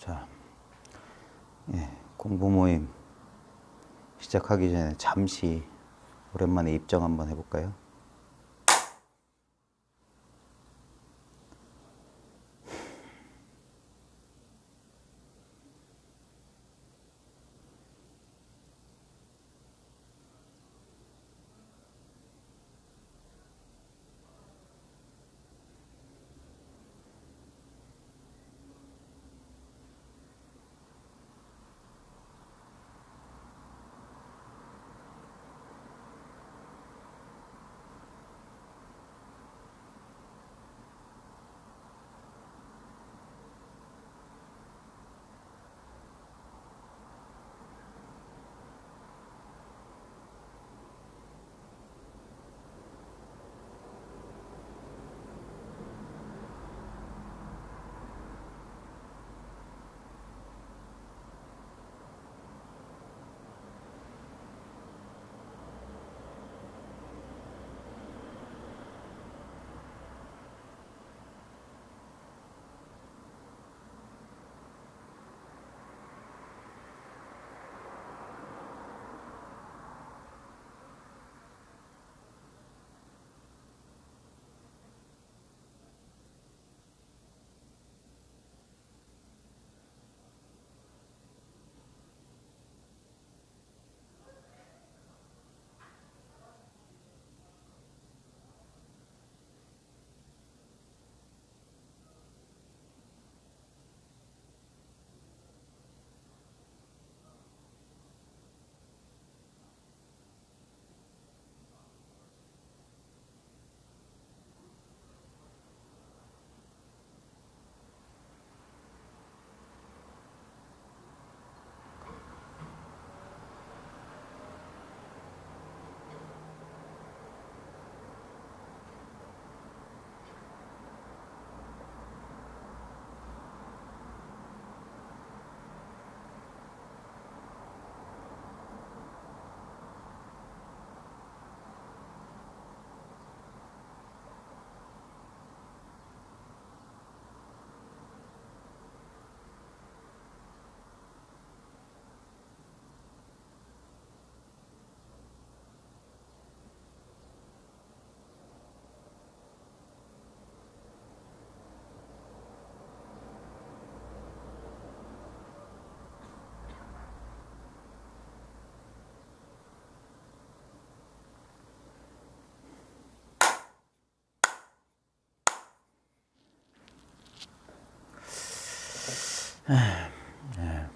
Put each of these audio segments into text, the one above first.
자, 공부 모임 시작하기 전에 잠시 오랜만에 입정 한번 해볼까요?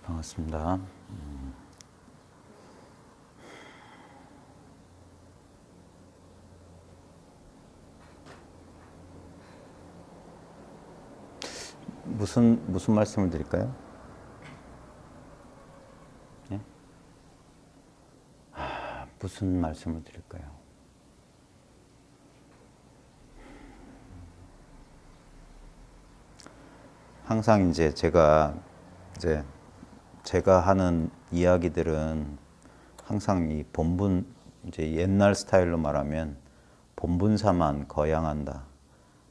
반갑습니다. 무슨 말씀을 드릴까요? 예? 무슨 말씀을 드릴까요? 항상 이제 제가 하는 이야기들은 항상 이 본분, 이제 옛날 스타일로 말하면 본분사만 거양한다.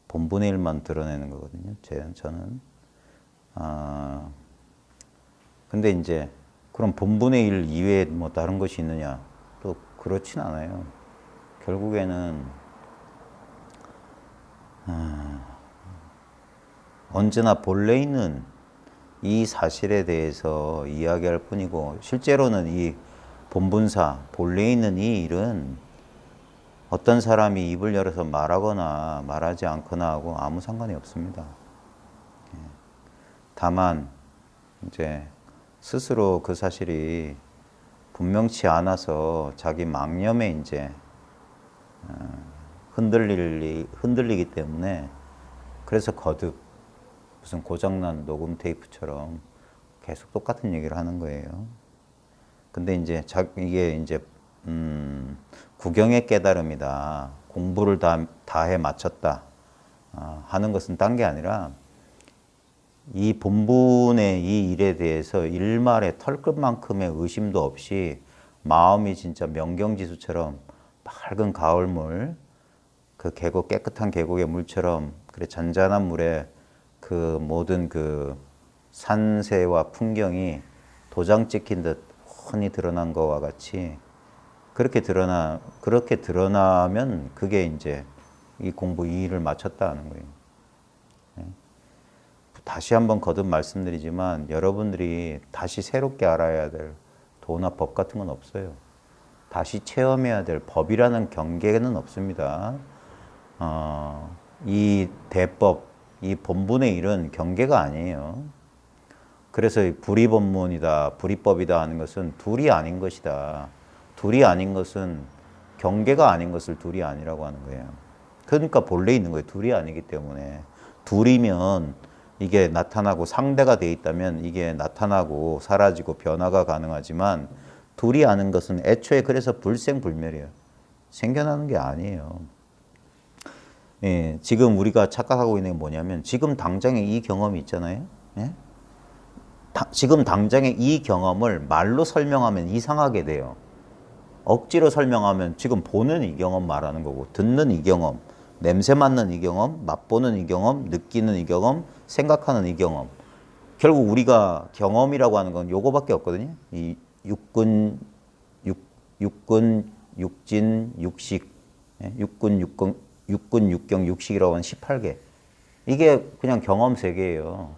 본분의 일만 드러내는 거거든요. 저는. 근데 이제 그럼 본분의 일 이외에 뭐 다른 것이 있느냐? 또 그렇진 않아요. 결국에는 언제나 본래 있는 이 사실에 대해서 이야기할 뿐이고, 실제로는 이 본분사, 본래 있는 이 일은 어떤 사람이 입을 열어서 말하거나 말하지 않거나 하고 아무 상관이 없습니다. 다만 이제 스스로 그 사실이 분명치 않아서 자기 망념에 이제 흔들리기 때문에, 그래서 거듭 무슨 고장난 녹음 테이프처럼 계속 똑같은 얘기를 하는 거예요. 근데 이제 이게 이제 구경의 깨달음이다, 공부를 다해 마쳤다 하는 것은 딴 게 아니라, 이 본분의 이 일에 대해서 일말의 털끝만큼의 의심도 없이 마음이 진짜 명경지수처럼 맑은 가을물, 그 계곡, 깨끗한 계곡의 물처럼, 그래 잔잔한 물에 그 모든 그 산세와 풍경이 도장 찍힌 듯 훤히 드러난 것과 같이 그렇게 드러나면 그게 이제 이 공부 이의를 마쳤다는 거예요. 다시 한번 거듭 말씀드리지만 여러분들이 다시 새롭게 알아야 될 도나 법 같은 건 없어요. 다시 체험해야 될 법이라는 경계는 없습니다. 이 대법, 이 본분의 일은 경계가 아니에요. 그래서 불의본문이다, 불의법이다 하는 것은 둘이 아닌 것이다. 둘이 아닌 것은 경계가 아닌 것을 둘이 아니라고 하는 거예요. 그러니까 본래 있는 거예요. 둘이 아니기 때문에. 둘이면 이게 나타나고 상대가 돼 있다면 이게 나타나고 사라지고 변화가 가능하지만 둘이 아는 것은 애초에 그래서 불생불멸이에요. 생겨나는 게 아니에요. 예, 지금 우리가 착각하고 있는 게 뭐냐면 지금 당장에 이 경험이 있잖아요. 예? 지금 당장에 이 경험을 말로 설명하면 이상하게 돼요. 억지로 설명하면 지금 보는 이 경험 말하는 거고 듣는 이 경험, 냄새 맡는 이 경험, 맛보는 이 경험, 느끼는 이 경험, 생각하는 이 경험. 결국 우리가 경험이라고 하는 건 요거밖에 없거든요. 이 육군, 육진, 육식, 육군, 육경, 육식이라고 하는 18개. 이게 그냥 경험 세계예요.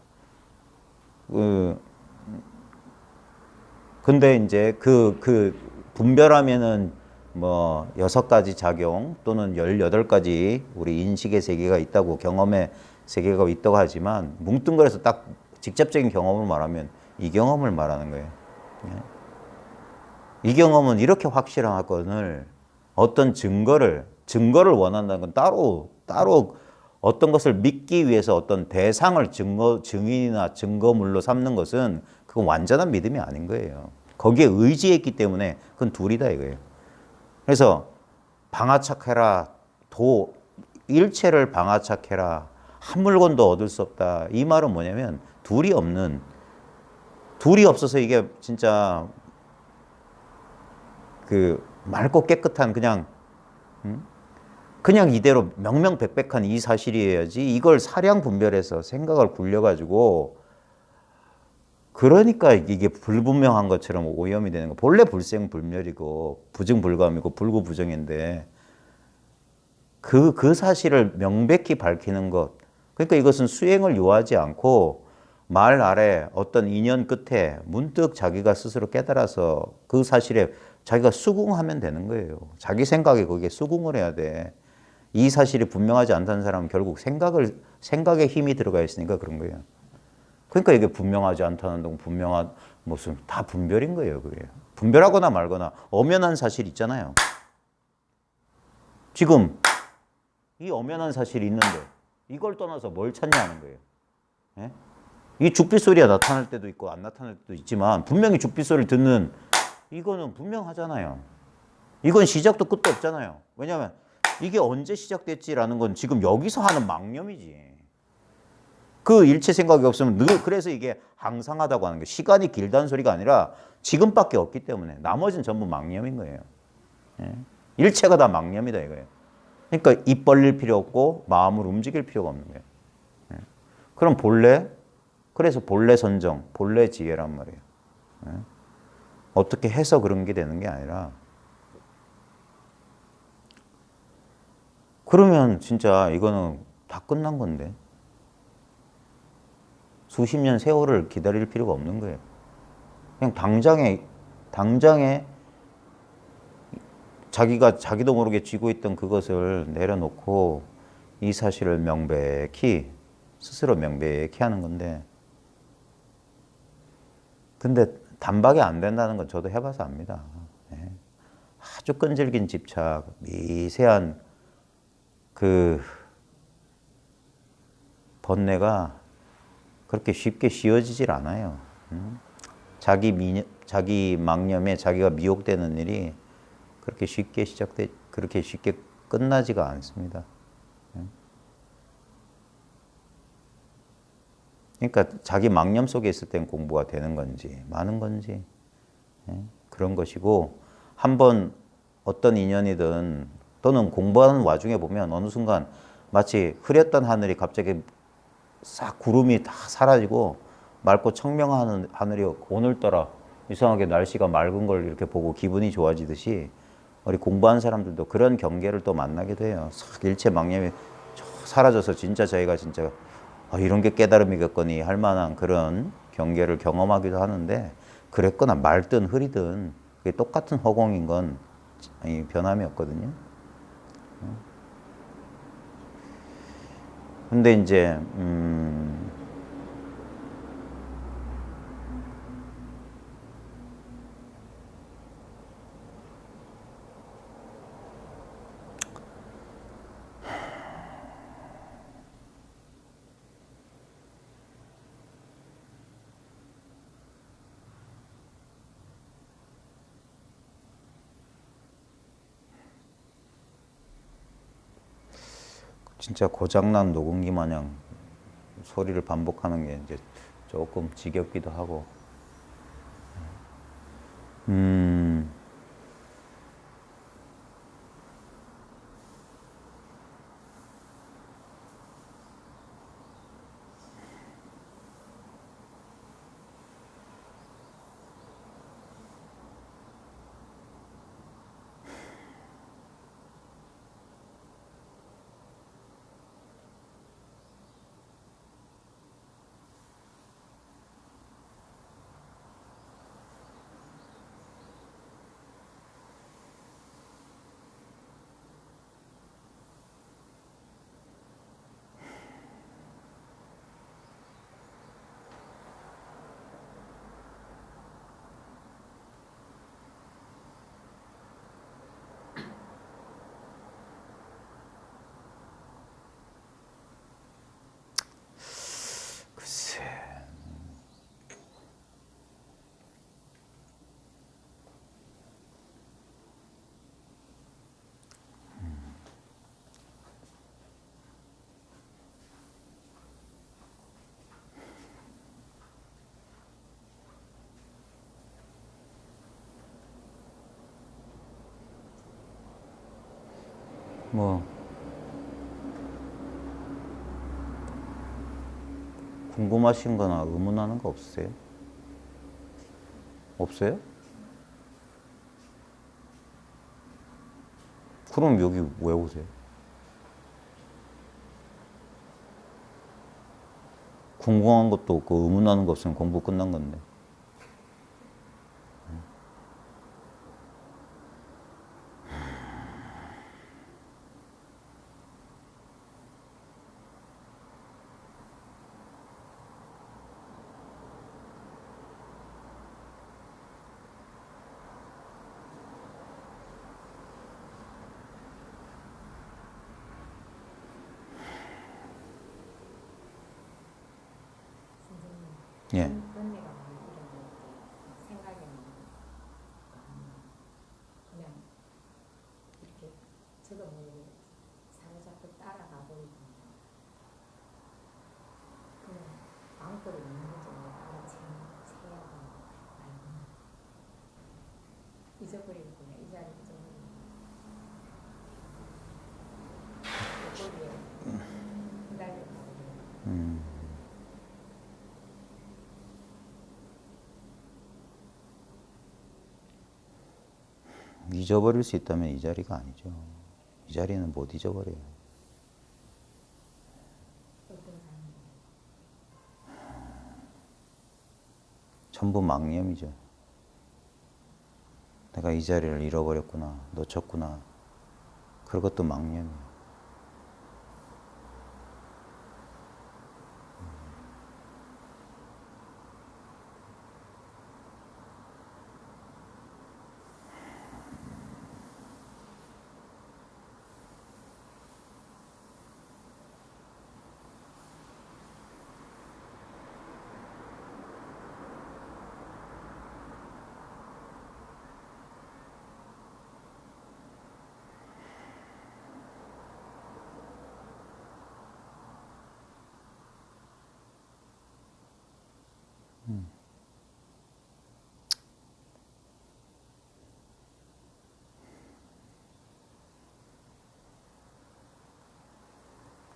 근데 이제 그 분별하면은 뭐 6가지 작용 또는 18가지 우리 인식의 세계가 있다고 경험의 세계가 있다고 하지만 뭉뚱그려서 딱 직접적인 경험을 말하면 이 경험을 말하는 거예요. 이 경험은 이렇게 확실하거늘 어떤 증거를 원한다는 건 따로 어떤 것을 믿기 위해서 어떤 대상을 증인이나 증거물로 삼는 것은 그건 완전한 믿음이 아닌 거예요. 거기에 의지했기 때문에 그건 둘이다 이거예요. 그래서 방아착해라, 일체를 방아착해라, 한 물건도 얻을 수 없다. 이 말은 뭐냐면 둘이 없어서 이게 진짜 그 맑고 깨끗한 그냥 이대로 명명백백한 이 사실이어야지 이걸 사량 분별해서 생각을 굴려가지고 그러니까 이게 불분명한 것처럼 오염이 되는 거. 본래 불생불멸이고 부증불감이고 불구부정인데 그 사실을 명백히 밝히는 것. 그러니까 이것은 수행을 요하지 않고 말 아래 어떤 인연 끝에 문득 자기가 스스로 깨달아서 그 사실에 자기가 수긍하면 되는 거예요. 자기 생각에 거기에 수긍을 해야 돼. 이 사실이 분명하지 않다는 사람은 결국 생각에 힘이 들어가 있으니까 그런 거예요. 그러니까 이게 분명하지 않다는 동 분명한 무슨 다 분별인 거예요, 그게. 분별하거나 말거나 엄연한 사실 있잖아요. 지금 이 엄연한 사실이 있는데 이걸 떠나서 뭘 찾냐는 거예요. 예? 이 죽빛 소리가 나타날 때도 있고 안 나타날 때도 있지만 분명히 죽빛 소리를 듣는 이거는 분명하잖아요. 이건 시작도 끝도 없잖아요. 왜냐하면 이게 언제 시작됐지라는 건 지금 여기서 하는 망념이지. 그 일체 생각이 없으면 그래서 이게 항상하다고 하는 게 시간이 길다는 소리가 아니라 지금밖에 없기 때문에 나머지는 전부 망념인 거예요. 예? 일체가 다 망념이다 이거예요. 그러니까 입 벌릴 필요 없고 마음을 움직일 필요가 없는 거예요. 예? 그럼 그래서 본래 선정, 본래 지혜란 말이에요. 예? 어떻게 해서 그런 게 되는 게 아니라 그러면 진짜 이거는 다 끝난 건데 수십 년 세월을 기다릴 필요가 없는 거예요. 그냥 당장에 자기도 모르게 쥐고 있던 그것을 내려놓고 이 사실을 스스로 명백히 하는 건데 근데 단박에 안 된다는 건 저도 해봐서 압니다. 아주 끈질긴 집착, 미세한 그 번뇌가 그렇게 쉽게 씌워지질 않아요. 자기 망념에 자기가 미혹되는 일이 그렇게 쉽게 끝나지가 않습니다. 그러니까 자기 망념 속에 있을 땐 공부가 되는 건지 많은 건지 그런 것이고 한번 어떤 인연이든 또는 공부하는 와중에 보면 어느 순간 마치 흐렸던 하늘이 갑자기 싹 구름이 다 사라지고 맑고 청명한 하늘이 오늘따라 이상하게 날씨가 맑은 걸 이렇게 보고 기분이 좋아지듯이 우리 공부한 사람들도 그런 경계를 또 만나게 돼요. 싹 일체망념이 사라져서 진짜 저희가 진짜 이런 게 깨달음이겠거니 할 만한 그런 경계를 경험하기도 하는데, 그랬거나 맑든 흐리든 그게 똑같은 허공인 건 변함이 없거든요. 근데 이제 진짜 고장난 녹음기 마냥 소리를 반복하는 게 이제 조금 지겹기도 하고. 글쎄, 뭐 궁금하신 거나 의문하는 거 없으세요? 없어요? 그럼 여기 왜 오세요? 궁금한 것도 없고 의문하는 거 없으면 공부 끝난 건데. 예. 언니가 많이 이런 생각이 그냥 이렇게 저도 모르게 사로잡고 따라가고 있고 그냥 마음껏 있는 거죠. 알아채야 되는 잊어버리고 그냥 이 자리 잊어버리고 거기에 기다려고. 잊어버릴 수 있다면 이 자리가 아니죠. 이 자리는 못 잊어버려요. 전부 망념이죠. 내가 이 자리를 잃어버렸구나, 놓쳤구나. 그것도 망념이에요.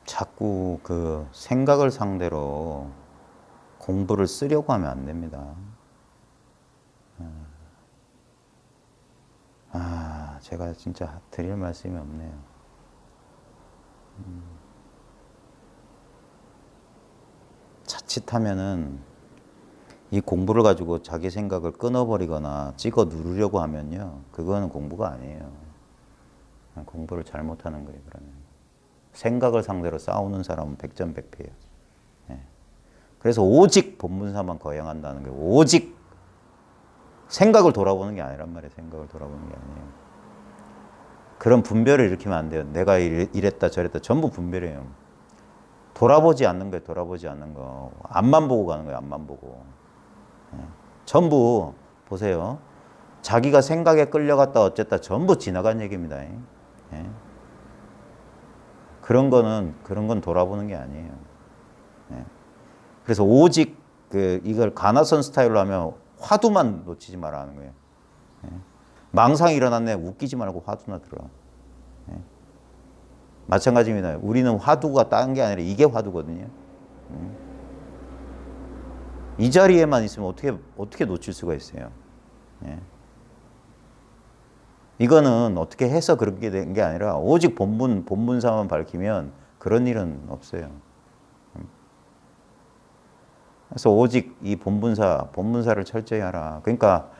자꾸 그 생각을 상대로 공부를 쓰려고 하면 안 됩니다. 제가 진짜 드릴 말씀이 없네요. 자칫하면은 이 공부를 가지고 자기 생각을 끊어버리거나 찍어 누르려고 하면요, 그거는 공부가 아니에요. 공부를 잘못하는 거예요. 그러면 생각을 상대로 싸우는 사람은 백전백패예요. 예. 그래서 오직 본문사만 거행한다는 거예요. 오직 생각을 돌아보는 게 아니란 말이에요. 생각을 돌아보는 게 아니에요. 그런 분별을 일으키면 안 돼요. 내가 이랬다 저랬다 전부 분별이에요. 돌아보지 않는 거예요. 돌아보지 않는 거. 앞만 보고 가는 거예요. 앞만 보고. 예. 전부 보세요. 자기가 생각에 끌려갔다 어쨌다 전부 지나간 얘기입니다. 예. 그런 건 돌아보는 게 아니에요. 예. 그래서 오직 이걸 가나선 스타일로 하면 화두만 놓치지 말라는 거예요. 예. 망상이 일어났네. 웃기지 말고 화두나 들어. 예. 마찬가지입니다. 우리는 화두가 딴 게 아니라 이게 화두거든요. 이 자리에만 있으면 어떻게 놓칠 수가 있어요. 예. 이거는 어떻게 해서 그렇게 된 게 아니라 오직 본문사만 밝히면 그런 일은 없어요. 그래서 오직 이 본문사를 철저히 하라. 그러니까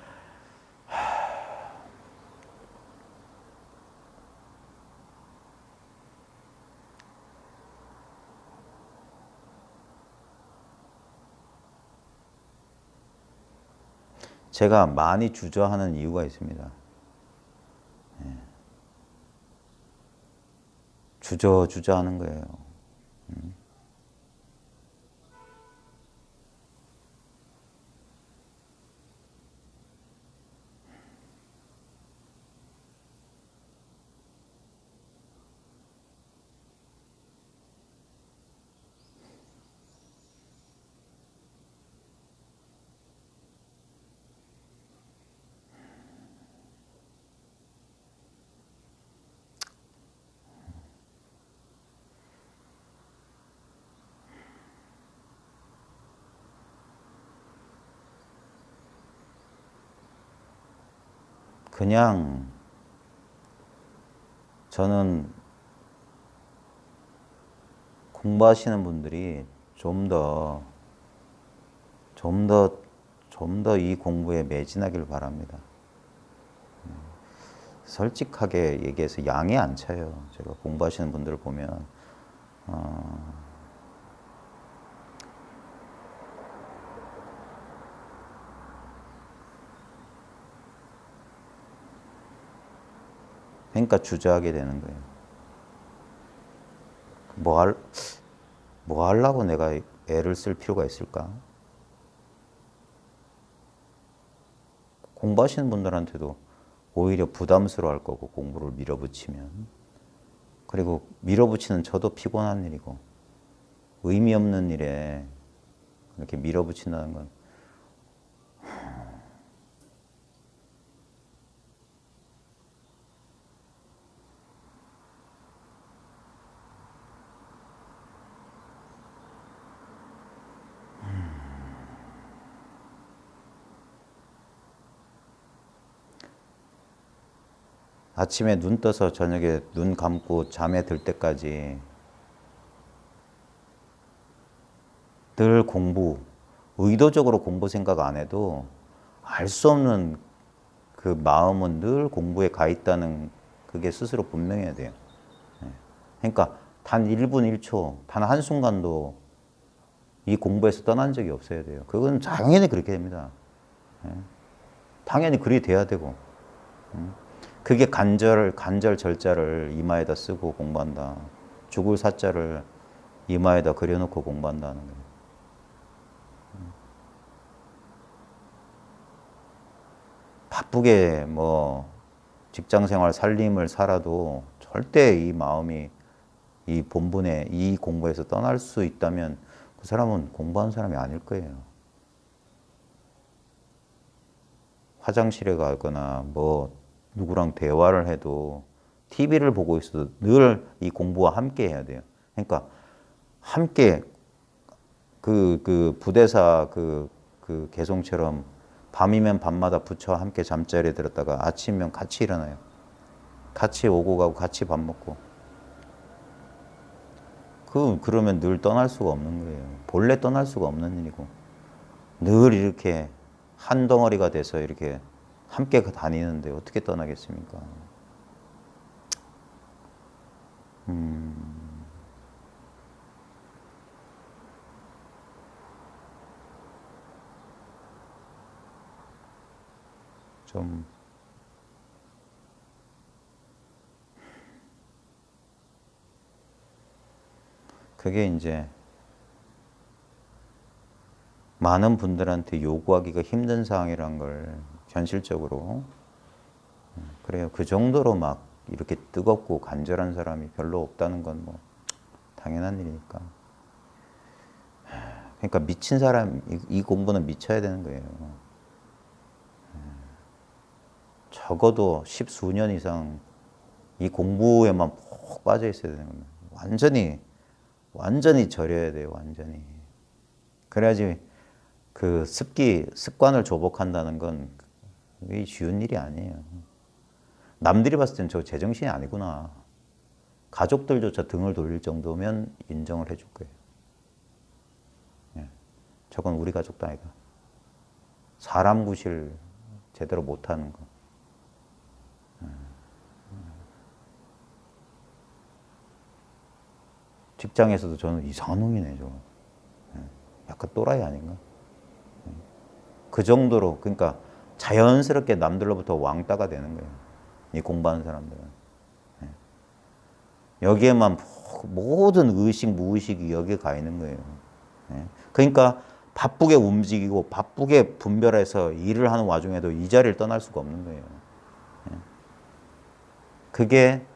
제가 많이 주저하는 이유가 있습니다. 주저하는 거예요. 그냥 저는 공부하시는 분들이 좀 더 이 공부에 매진하길 바랍니다. 솔직하게 얘기해서 양이 안 차요. 제가 공부하시는 분들을 보면 그러니까 주저하게 되는 거예요. 뭐 하려고 내가 애를 쓸 필요가 있을까? 공부하시는 분들한테도 오히려 부담스러워 할 거고, 공부를 밀어붙이면. 그리고 밀어붙이는 저도 피곤한 일이고, 의미 없는 일에 이렇게 밀어붙인다는 건 아침에 눈 떠서 저녁에 눈 감고 잠에 들 때까지 늘 의도적으로 공부 생각 안 해도 알 수 없는 그 마음은 늘 공부에 가 있다는 그게 스스로 분명해야 돼요. 그러니까 단 1분 1초, 단 한순간도 이 공부에서 떠난 적이 없어야 돼요. 그건 당연히 그렇게 됩니다. 당연히 그리 돼야 되고. 그게 간절 절자를 이마에다 쓰고 공부한다. 죽을 사자를 이마에다 그려놓고 공부한다는 거예요. 바쁘게 뭐 직장생활 살림을 살아도 절대 이 마음이 이 본분에 이 공부에서 떠날 수 있다면 그 사람은 공부하는 사람이 아닐 거예요. 화장실에 가거나 뭐 누구랑 대화를 해도 TV를 보고 있어도 늘 이 공부와 함께 해야 돼요. 그러니까 함께 그 부대사 그 개송처럼 밤이면 밤마다 부처와 함께 잠자리에 들었다가 아침이면 같이 일어나요. 같이 오고 가고 같이 밥 먹고. 그러면 늘 떠날 수가 없는 거예요. 본래 떠날 수가 없는 일이고. 늘 이렇게 한 덩어리가 돼서 이렇게 함께 다니는데 어떻게 떠나겠습니까? 좀 그게 이제 많은 분들한테 요구하기가 힘든 상황이란 걸 현실적으로 그래요. 그 정도로 막 이렇게 뜨겁고 간절한 사람이 별로 없다는 건 뭐 당연한 일이니까. 그러니까 미친 사람 이 공부는 미쳐야 되는 거예요. 적어도 10수년 이상 이 공부에만 푹 빠져 있어야 되는 겁니다. 완전히 절여야 돼요. 완전히. 그래야지 그 습관을 조복한다는 건 쉬운 일이 아니에요. 남들이 봤을 땐 저 제정신이 아니구나. 가족들조차 등을 돌릴 정도면 인정을 해줄 거예요. 예. 저건 우리 가족도 아니다. 사람 구실 제대로 못하는 거. 직장에서도 저는 이상한 놈이네, 저거. 약간 또라이 아닌가? 그 정도로, 그러니까 자연스럽게 남들로부터 왕따가 되는 거예요. 이 공부하는 사람들은. 여기에만 모든 의식, 무의식이 여기에 가 있는 거예요. 그러니까 바쁘게 움직이고 바쁘게 분별해서 일을 하는 와중에도 이 자리를 떠날 수가 없는 거예요. 그게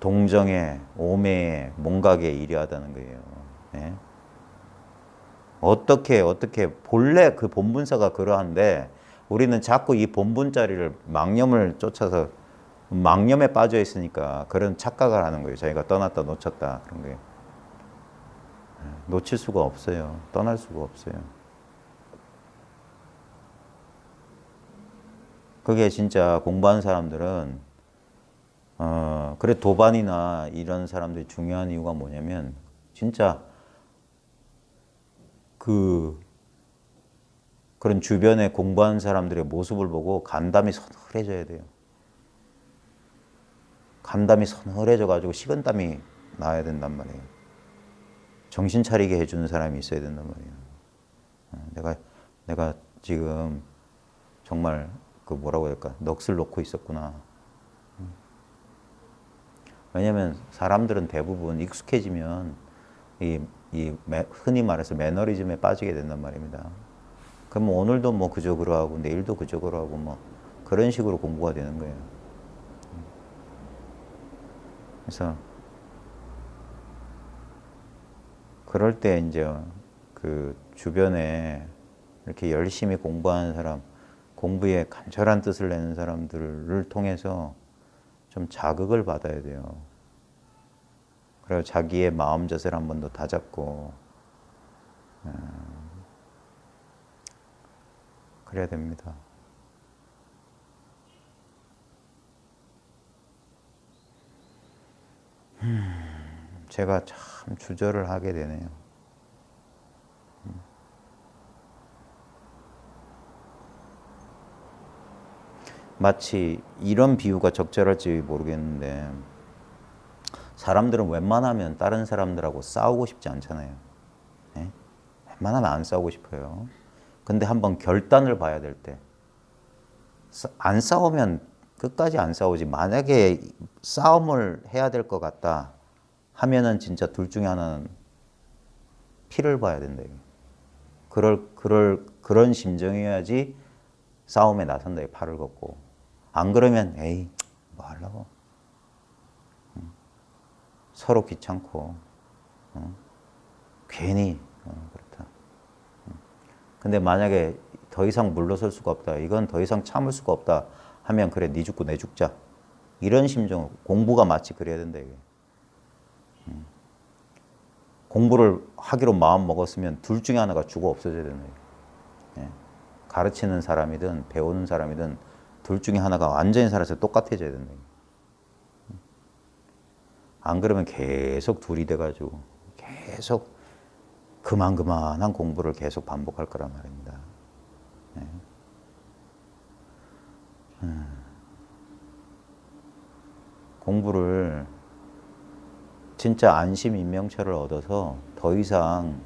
동정의, 오매의, 몽각의 일이하다는 거예요. 어떻게 본래 그 본분사가 그러한데 우리는 자꾸 이 본분 자리를 망념을 쫓아서 망념에 빠져 있으니까 그런 착각을 하는 거예요. 자기가 떠났다 놓쳤다 그런 거예요. 놓칠 수가 없어요. 떠날 수가 없어요. 그게 진짜 공부하는 사람들은 그래 도반이나 이런 사람들이 중요한 이유가 뭐냐면 진짜 그런 주변에 공부하는 사람들의 모습을 보고 간담이 서늘해져야 돼요. 간담이 서늘해져 가지고 식은땀이 나야 된단 말이에요. 정신 차리게 해주는 사람이 있어야 된단 말이에요. 내가 지금 정말 그 뭐라고 해야 될까 넋을 놓고 있었구나. 왜냐하면 사람들은 대부분 익숙해지면 흔히 말해서 매너리즘에 빠지게 된단 말입니다. 그럼 오늘도 뭐 그저 그러하고 내일도 그저 그러하고 뭐 그런 식으로 공부가 되는 거예요. 그래서 그럴 때 이제 그 주변에 이렇게 열심히 공부하는 사람, 공부에 간절한 뜻을 내는 사람들을 통해서 좀 자극을 받아야 돼요. 그리고 자기의 마음 자세를 한 번 더 다잡고 그래야 됩니다. 제가 참 주저를 하게 되네요. 마치 이런 비유가 적절할지 모르겠는데 사람들은 웬만하면 다른 사람들하고 싸우고 싶지 않잖아요. 네? 웬만하면 안 싸우고 싶어요. 근데 한번 결단을 봐야 될 때 안 싸우면 끝까지 안 싸우지. 만약에 싸움을 해야 될 것 같다 하면은 진짜 둘 중에 하나는 피를 봐야 된다. 그런 심정이어야지 싸움에 나선다. 팔을 걷고. 안 그러면 에이 뭐 하려고. 서로 귀찮고 괜히 그렇다. 근데 만약에 더 이상 물러설 수가 없다. 이건 더 이상 참을 수가 없다 하면 그래 네 죽고 내 죽자. 이런 심정 공부가 마치 그래야 된다. 이게. 공부를 하기로 마음 먹었으면 둘 중에 하나가 죽어 없어져야 되는 거예요. 예. 가르치는 사람이든 배우는 사람이든 둘 중에 하나가 완전히 살아서 똑같아져야 된다. 안 그러면 계속 둘이 돼가지고 계속 그만한 공부를 계속 반복할 거란 말입니다. 예. 공부를 진짜 안심 인명처를 얻어서 더 이상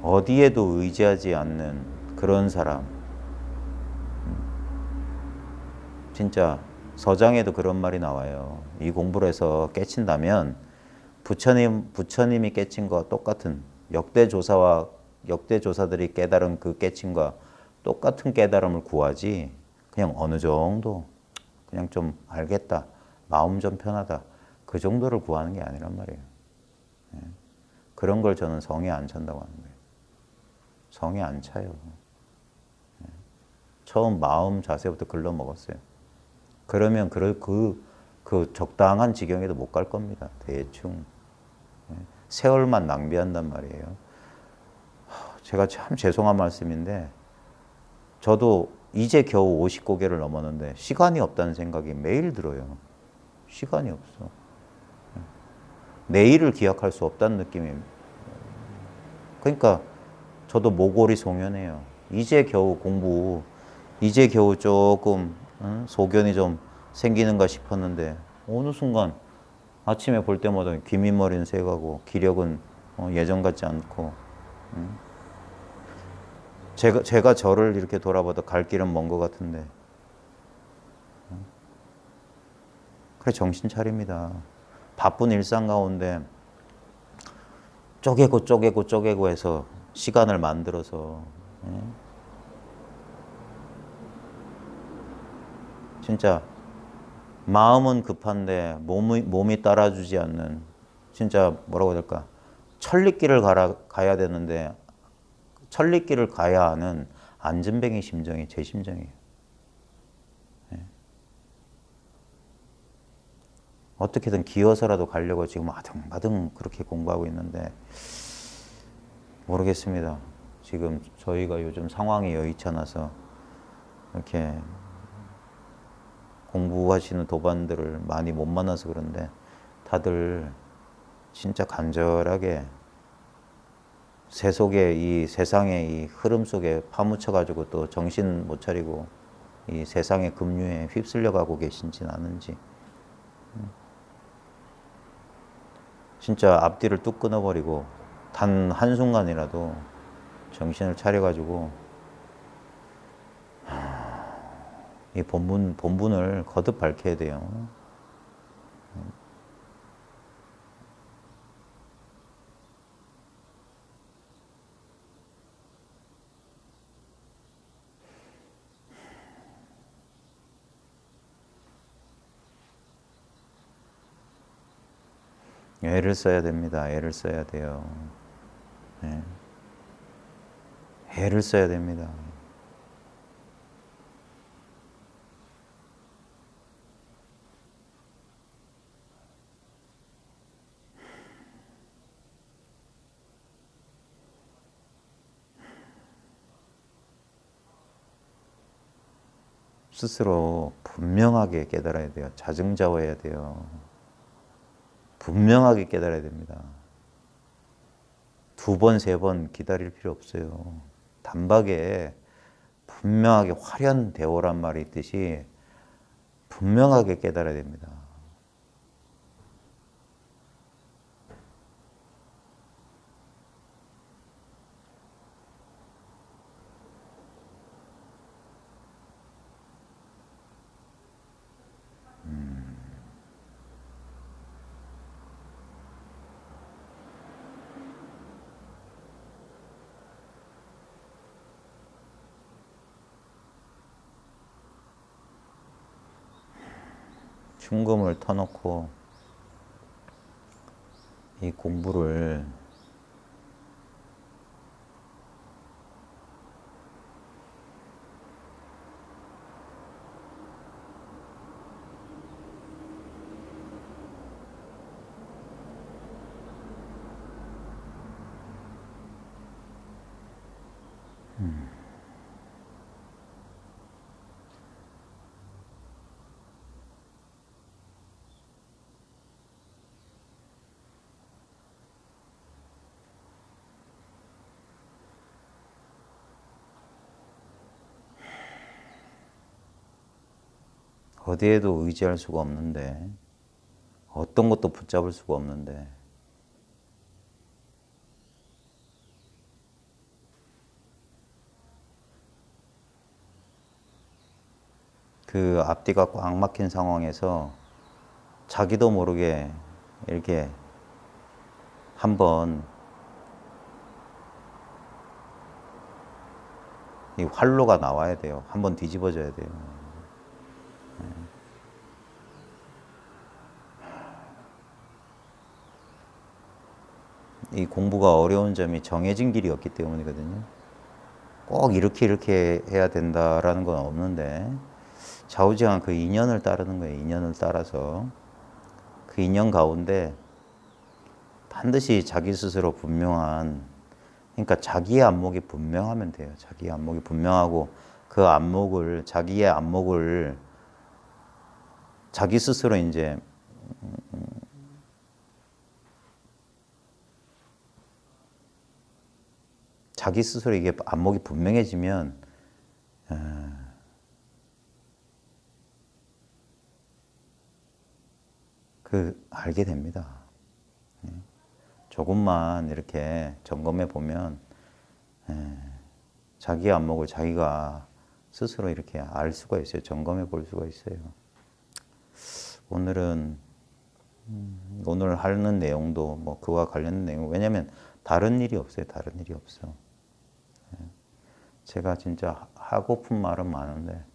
어디에도 의지하지 않는 그런 사람. 진짜 서장에도 그런 말이 나와요. 이 공부를 해서 깨친다면 부처님이 깨친 거와 똑같은 역대조사들이 깨달은 그 깨침과 똑같은 깨달음을 구하지 그냥 어느 정도 그냥 좀 알겠다. 마음 좀 편하다. 그 정도를 구하는 게 아니란 말이에요. 예. 그런 걸 저는 성에 안 찬다고 하는 거예요. 성에 안 차요. 예. 처음 마음 자세부터 글러먹었어요. 그러면 그 적당한 지경에도 못 갈 겁니다. 대충. 예. 세월만 낭비한단 말이에요. 제가 참 죄송한 말씀인데 저도 이제 겨우 50고개를 넘었는데 시간이 없다는 생각이 매일 들어요. 시간이 없어. 내일을 기약할 수 없다는 느낌이. 그러니까 저도 모골이 송연해요. 이제 겨우 조금 소견이 좀 생기는가 싶었는데 어느 순간 아침에 볼 때마다 귀밑머리는 새가고 기력은 예전 같지 않고 제가 저를 이렇게 돌아봐도 갈 길은 먼 것 같은데 그래 정신 차립니다. 바쁜 일상 가운데 쪼개고 해서 시간을 만들어서 진짜 마음은 급한데 몸이 따라주지 않는 진짜 뭐라고 해야 될까 천리길을 가야 되는데 천리길을 가야 하는 안전뱅이 심정이 제 심정이에요. 어떻게든 기어서라도 가려고 지금 아등바등 그렇게 공부하고 있는데 모르겠습니다. 지금 저희가 요즘 상황이 여의치 않아서 이렇게 공부하시는 도반들을 많이 못 만나서 그런데 다들 진짜 간절하게 이 세상의 이 흐름 속에 파묻혀가지고 또 정신 못 차리고 이 세상의 급류에 휩쓸려 가고 계신지 아는지 진짜 앞뒤를 뚝 끊어버리고 단 한순간이라도 정신을 차려가지고 이 본분을 거듭 밝혀야 돼요. 애를 써야 됩니다. 애를 써야 돼요. 네. 애를 써야 됩니다. 스스로 분명하게 깨달아야 돼요. 자증자화해야 돼요. 분명하게 깨달아야 됩니다. 2번, 3번 기다릴 필요 없어요. 단박에 분명하게 화련대오란 말이 있듯이 분명하게 깨달아야 됩니다. 중금을 터놓고 이 공부를 어디에도 의지할 수가 없는데, 어떤 것도 붙잡을 수가 없는데, 그 앞뒤가 꽉 막힌 상황에서 자기도 모르게 이렇게 한번 이 활로가 나와야 돼요. 한번 뒤집어져야 돼요. 이 공부가 어려운 점이 정해진 길이 없기 때문이거든요. 꼭 이렇게 해야 된다라는 건 없는데 좌우지간 그 인연을 따르는 거예요. 인연을 따라서 그 인연 가운데 반드시 자기 스스로 분명한, 그러니까 자기의 안목이 분명하면 돼요. 자기의 안목이 분명하고 그 안목을, 자기의 안목을 자기 스스로 이제 자기 스스로 이게 안목이 분명해지면 그 알게 됩니다. 조금만 이렇게 점검해 보면 자기 안목을 자기가 스스로 이렇게 알 수가 있어요. 점검해 볼 수가 있어요. 오늘은 오늘 하는 내용도 뭐 그와 관련된 내용, 왜냐하면 다른 일이 없어요. 다른 일이 없어. 제가 진짜 하고픈 말은 많은데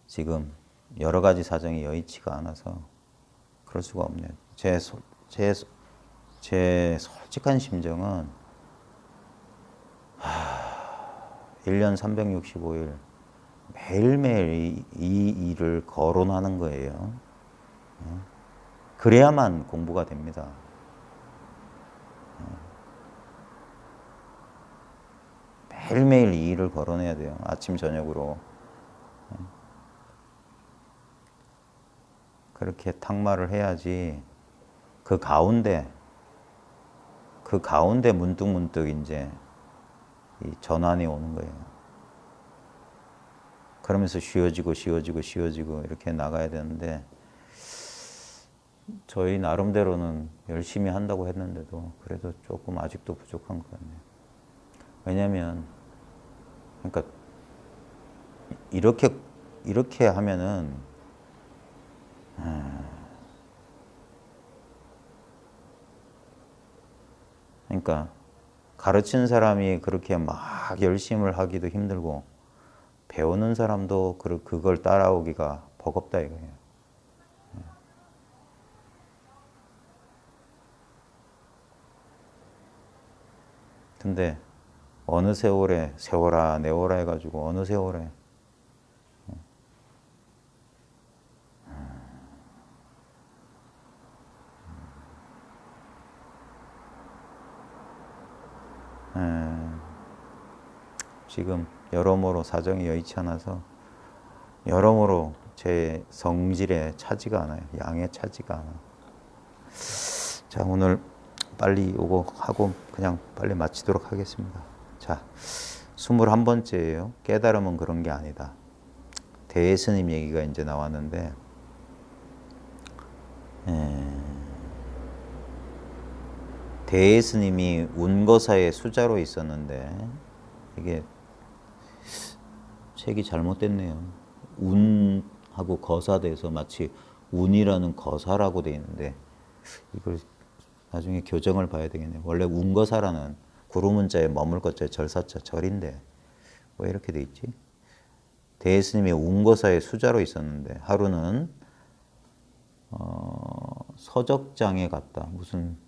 지금 여러 가지 사정이 여의치가 않아서 그럴 수가 없네요. 제 솔직한 심정은 1년 365일 매일매일 이 일을 거론하는 거예요. 그래야만 공부가 됩니다. 매일매일 이 일을 거론해야 돼요. 아침 저녁으로. 그렇게 탁말을 해야지 그 가운데 문득문득 이제 이 전환이 오는 거예요. 그러면서 쉬워지고 이렇게 나가야 되는데 저희 나름대로는 열심히 한다고 했는데도 그래도 조금 아직도 부족한 것 같네요. 왜냐하면 그러니까 이렇게 하면은 그러니까 가르치는 사람이 그렇게 막 열심을 하기도 힘들고 배우는 사람도 그걸 따라오기가 버겁다 이거예요. 근데 어느 세월에 세워라 내워라 해가지고 어느 세월에 지금 여러모로 사정이 여의치 않아서 여러모로 제 성질에 차지가 않아요. 양에 차지가 않아. 자, 오늘 빨리 오고 하고 그냥 빨리 마치도록 하겠습니다. 자, 21번째예요. 깨달음은 그런 게 아니다. 대스님 얘기가 이제 나왔는데 대스님이 운거사의 수자로 있었는데 이게 책이 잘못됐네요. 운하고 거사돼서 마치 운이라는 거사라고 돼 있는데 이걸 나중에 교정을 봐야 되겠네요. 원래 운거사라는 구루문자에 머물 것자 절사자 절인데 왜 이렇게 돼 있지? 대스님이 운거사의 수자로 있었는데 하루는 서적장에 갔다. 무슨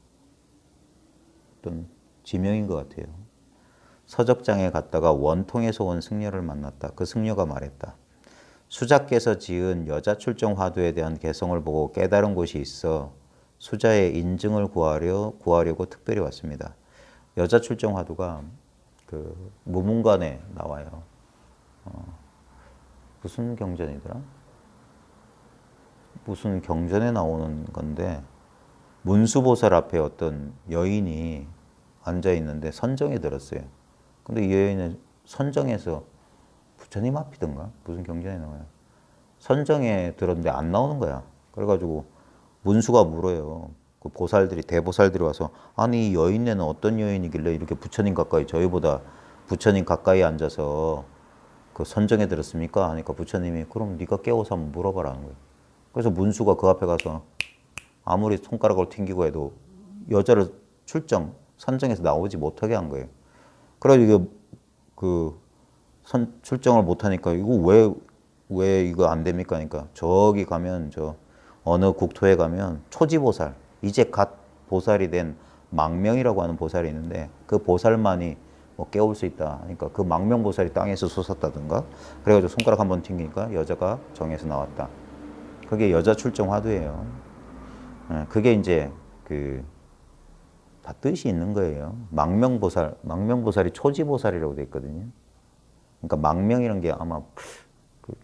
어떤 지명인 것 같아요. 서적장에 갔다가 원통에서 온 승려를 만났다. 그 승려가 말했다. 수자께서 지은 여자 출정 화두에 대한 개성을 보고 깨달은 곳이 있어 수자의 인증을 구하려고 특별히 왔습니다. 여자 출정 화두가 그 무문관에 나와요. 무슨 경전이더라? 무슨 경전에 나오는 건데 문수보살 앞에 어떤 여인이 앉아 있는데 선정에 들었어요. 근데 이 여인은 선정에서 부처님 앞이던가 무슨 경전에 나와요. 선정에 들었는데 안 나오는 거야. 그래가지고 문수가 물어요. 그 보살들이 대보살들이 와서 아니 이 여인네는 어떤 여인이길래 이렇게 부처님 가까이 저희보다 부처님 가까이 앉아서 그 선정에 들었습니까? 하니까 부처님이 그럼 네가 깨워서 한번 물어봐라는 거예요. 그래서 문수가 그 앞에 가서 아무리 손가락을 튕기고 해도 여자를 출정 선정에서 나오지 못하게 한 거예요. 그래서 이게 그 출정을 못하니까 이거 왜 이거 안 됩니까? 그러니까 저기 가면 저 어느 국토에 가면 초지보살 이제 갓 보살이 된 망명이라고 하는 보살이 있는데 그 보살만이 뭐 깨울 수 있다. 그러니까 그 망명보살이 땅에서 솟았다든가 그래가지고 손가락 한번 튕기니까 여자가 정에서 나왔다. 그게 여자 출정 화두예요. 그게 이제 그 다 뜻이 있는 거예요. 망명보살이 초지보살이라고 돼 있거든요. 그러니까 망명이라는 게 아마 그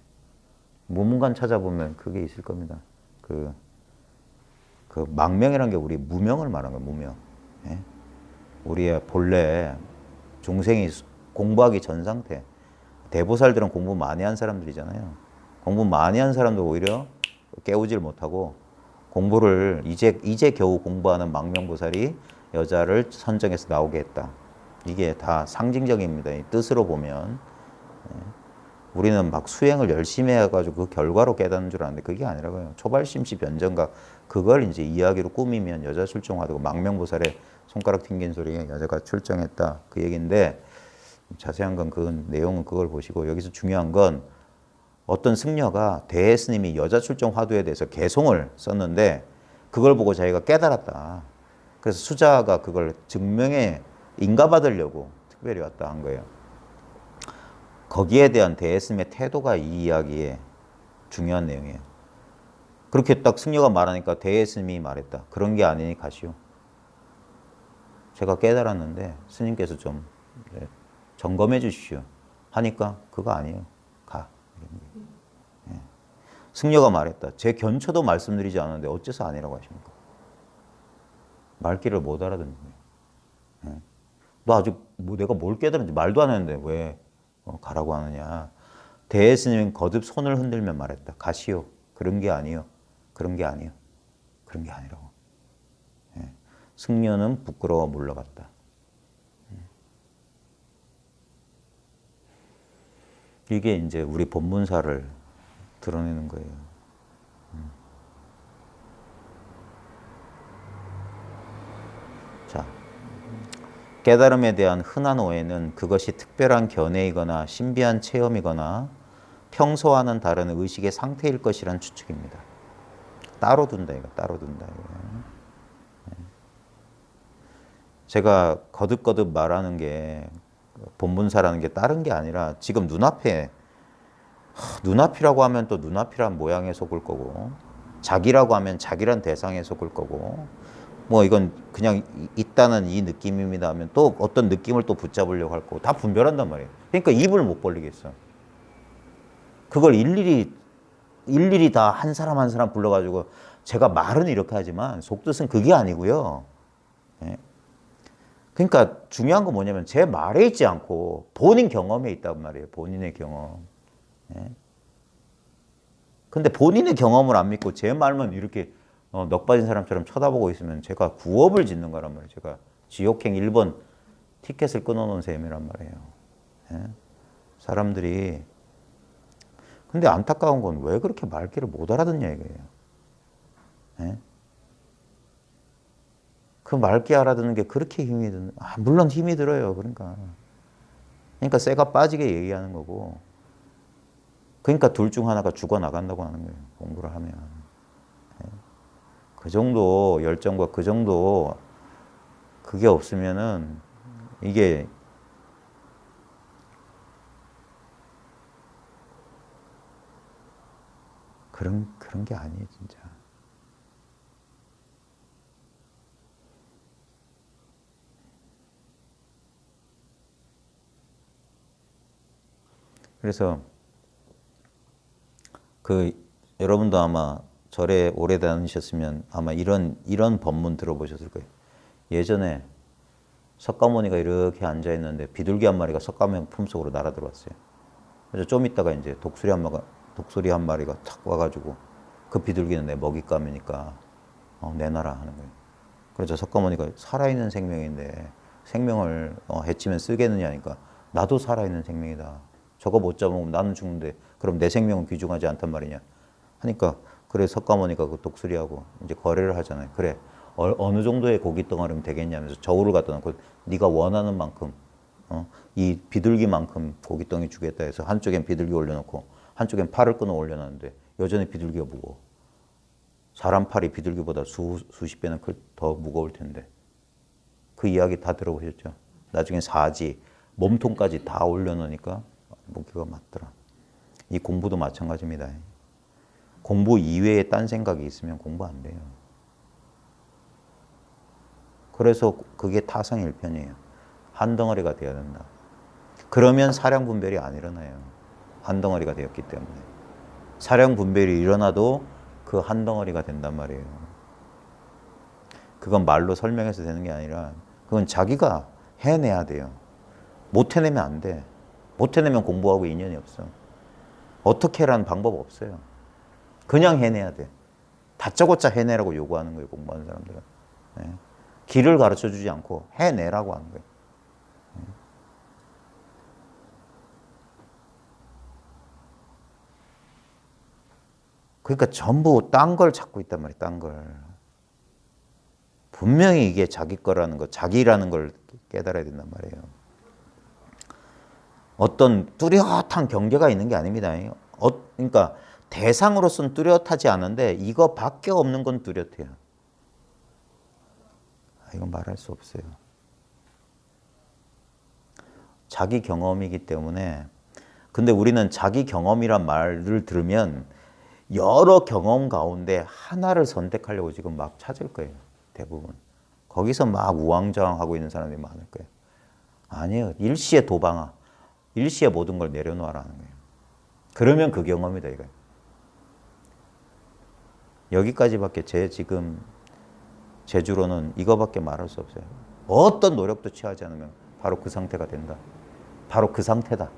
무문관 찾아보면 그게 있을 겁니다. 그 망명이라는 게 우리 무명을 말하는 거예요. 무명. 예? 우리의 본래 중생이 공부하기 전 상태. 대보살들은 공부 많이 한 사람들이잖아요. 공부 많이 한 사람도 오히려 깨우질 못하고 공부를 이제 겨우 공부하는 망명보살이 여자를 선정해서 나오게 했다. 이게 다 상징적입니다. 이 뜻으로 보면. 우리는 막 수행을 열심히 해가지고 그 결과로 깨닫는 줄 아는데 그게 아니라고요. 초발심시 변정각 그걸 이제 이야기로 꾸미면 여자 출정화되고 망명보살의 손가락 튕긴 소리에 여자가 출정했다 그 얘기인데 자세한 건 그 내용은 그걸 보시고 여기서 중요한 건 어떤 승려가 대혜 스님이 여자 출정 화두에 대해서 개송을 썼는데 그걸 보고 자기가 깨달았다. 그래서 수자가 그걸 증명해 인가받으려고 특별히 왔다 한 거예요. 거기에 대한 대혜 스님의 태도가 이 이야기의 중요한 내용이에요. 그렇게 딱 승려가 말하니까 대혜 스님이 말했다. 그런 게 아니니 가시오. 제가 깨달았는데 스님께서 좀 점검해 주십시오. 하니까 그거 아니에요. 가. 예. 승려가 말했다. 제 견처도 말씀드리지 않았는데 어째서 아니라고 하십니까? 말귀를 못 알아듣는 거예요. 예. 너 아직 뭐 내가 뭘 깨달았는지 말도 안 했는데 왜 가라고 하느냐. 대혜 스님은 거듭 손을 흔들며 말했다. 가시오. 그런 게 아니요. 그런 게 아니요. 그런 게 아니라고. 예. 승려는 부끄러워 물러갔다. 이게 이제 우리 본문사를 드러내는 거예요. 자, 깨달음에 대한 흔한 오해는 그것이 특별한 견해이거나 신비한 체험이거나 평소와는 다른 의식의 상태일 것이란 추측입니다. 따로 둔다 이거, 따로 둔다 이거. 제가 거듭거듭 말하는 게 본문사라는 게 다른 게 아니라 지금 눈앞이라고 하면 또 눈앞이란 모양에 속을 거고 자기라고 하면 자기란 대상에 속을 거고 뭐 이건 그냥 있다는 이 느낌입니다 하면 또 어떤 느낌을 또 붙잡으려고 할 거고 다 분별한단 말이에요. 그러니까 입을 못 벌리겠어. 그걸 일일이 다 한 사람 한 사람 불러가지고 제가 말은 이렇게 하지만 속뜻은 그게 아니고요. 예. 그러니까 중요한 건 뭐냐면 제 말에 있지 않고 본인 경험에 있단 말이에요. 본인의 경험. 예. 근데 본인의 경험을 안 믿고 제 말만 이렇게 넋 빠진 사람처럼 쳐다보고 있으면 제가 구업을 짓는 거란 말이에요. 제가 지옥행 1번 티켓을 끊어놓은 셈이란 말이에요. 예. 사람들이 근데 안타까운 건 왜 그렇게 말귀를 못 알아듣냐 이거예요. 예? 그 말귀 알아듣는 게 그렇게 힘이 드는, 물론 힘이 들어요. 그러니까 쇠가 빠지게 얘기하는 거고. 그러니까 둘 중 하나가 죽어나간다고 하는 거예요. 공부를 하면. 예? 그 정도 열정과 그 정도 그게 없으면은 이게 그런 게 아니에요, 진짜. 그래서 여러분도 아마 절에 오래 다니셨으면 아마 이런 법문 들어보셨을 거예요. 예전에 석가모니가 이렇게 앉아 있는데 비둘기 한 마리가 석가모니 품속으로 날아 들어왔어요. 그래서 좀 있다가 이제 독수리 한 마리가 독수리 한 마리가 탁 와가지고 그 비둘기는 내 먹잇감이니까 내놔라 하는 거예요. 그래서 석가모니가 살아있는 생명인데 생명을 해치면 쓰겠느냐니까 나도 살아있는 생명이다. 저거 못 잡으면 나는 죽는데 그럼 내 생명은 귀중하지 않단 말이냐 하니까 그래 석가모니가 그 독수리하고 이제 거래를 하잖아요. 그래 어느 정도의 고기 덩어리면 되겠냐면서 저울을 갖다 놓고 네가 원하는 만큼 이 비둘기만큼 고깃덩이 주겠다 해서 한쪽엔 비둘기 올려놓고 한쪽엔 팔을 끊어 올려놨는데 여전히 비둘기가 무거워. 사람 팔이 비둘기보다 수십 배는 더 무거울 텐데 그 이야기 다 들어보셨죠? 나중에 사지, 몸통까지 다 올려놓으니까 무게가 맞더라. 이 공부도 마찬가지입니다. 공부 이외에 딴 생각이 있으면 공부 안 돼요. 그래서 그게 타성일편이에요. 한 덩어리가 되어야 된다. 그러면 사량 분별이 안 일어나요. 한 덩어리가 되었기 때문에. 사량 분별이 일어나도 그 한 덩어리가 된단 말이에요. 그건 말로 설명해서 되는 게 아니라 그건 자기가 해내야 돼요. 못 해내면 안 돼. 못 해내면 공부하고 인연이 없어. 어떻게 해라는 방법 없어요. 그냥 해내야 돼. 다짜고짜 해내라고 요구하는 거예요. 공부하는 사람들은. 네. 길을 가르쳐 주지 않고 해내라고 하는 거예요. 그러니까 전부 딴 걸 찾고 있단 말이에요. 딴 걸. 분명히 이게 자기 거라는 거, 자기라는 걸 깨달아야 된단 말이에요. 어떤 뚜렷한 경계가 있는 게 아닙니다. 그러니까 대상으로서는 뚜렷하지 않은데 이거밖에 없는 건 뚜렷해요. 이건 말할 수 없어요. 자기 경험이기 때문에. 근데 우리는 자기 경험이란 말을 들으면 여러 경험 가운데 하나를 선택하려고 지금 막 찾을 거예요. 대부분. 거기서 막 우왕좌왕하고 있는 사람들이 많을 거예요. 아니에요. 일시에 도방아. 일시에 모든 걸 내려놓으라는 거예요. 그러면 그 경험이다 이거예요. 여기까지밖에 지금 제주로는 이거밖에 말할 수 없어요. 어떤 노력도 취하지 않으면 바로 그 상태가 된다. 바로 그 상태다.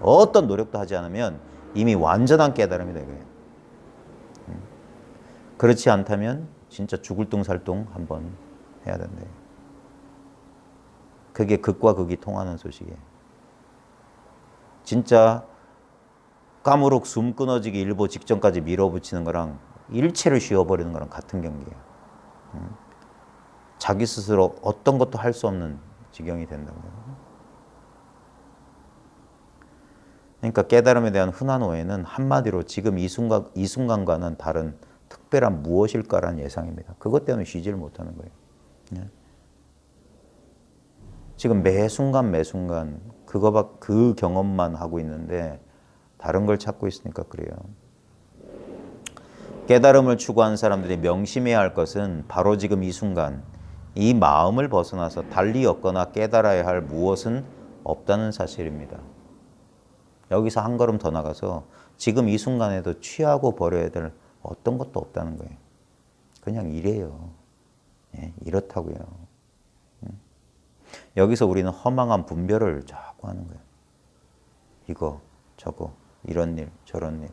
어떤 노력도 하지 않으면 이미 완전한 깨달음이다 이거예요. 그렇지 않다면 진짜 죽을 둥살둥 한번 해야 된다. 그게 극과 극이 통하는 소식이에요. 진짜 까무룩 숨 끊어지기 일보 직전까지 밀어붙이는 거랑 일체를 쉬어버리는 거랑 같은 경기예요. 자기 스스로 어떤 것도 할 수 없는 지경이 된다고요. 그러니까 깨달음에 대한 흔한 오해는 한마디로 지금 이 순간과는 다른 특별한 무엇일까라는 예상입니다. 그것 때문에 쉬지를 못하는 거예요. 지금 매 순간 그 경험만 하고 있는데 다른 걸 찾고 있으니까 그래요. 깨달음을 추구하는 사람들이 명심해야 할 것은 바로 지금 이 순간 이 마음을 벗어나서 달리 얻거나 깨달아야 할 무엇은 없다는 사실입니다. 여기서 한 걸음 더 나가서 지금 이 순간에도 취하고 버려야 될 어떤 것도 없다는 거예요. 그냥 이래요. 이렇다고요. 여기서 우리는 허망한 분별을 자꾸 하는 거예요. 이거, 저거, 이런 일, 저런 일.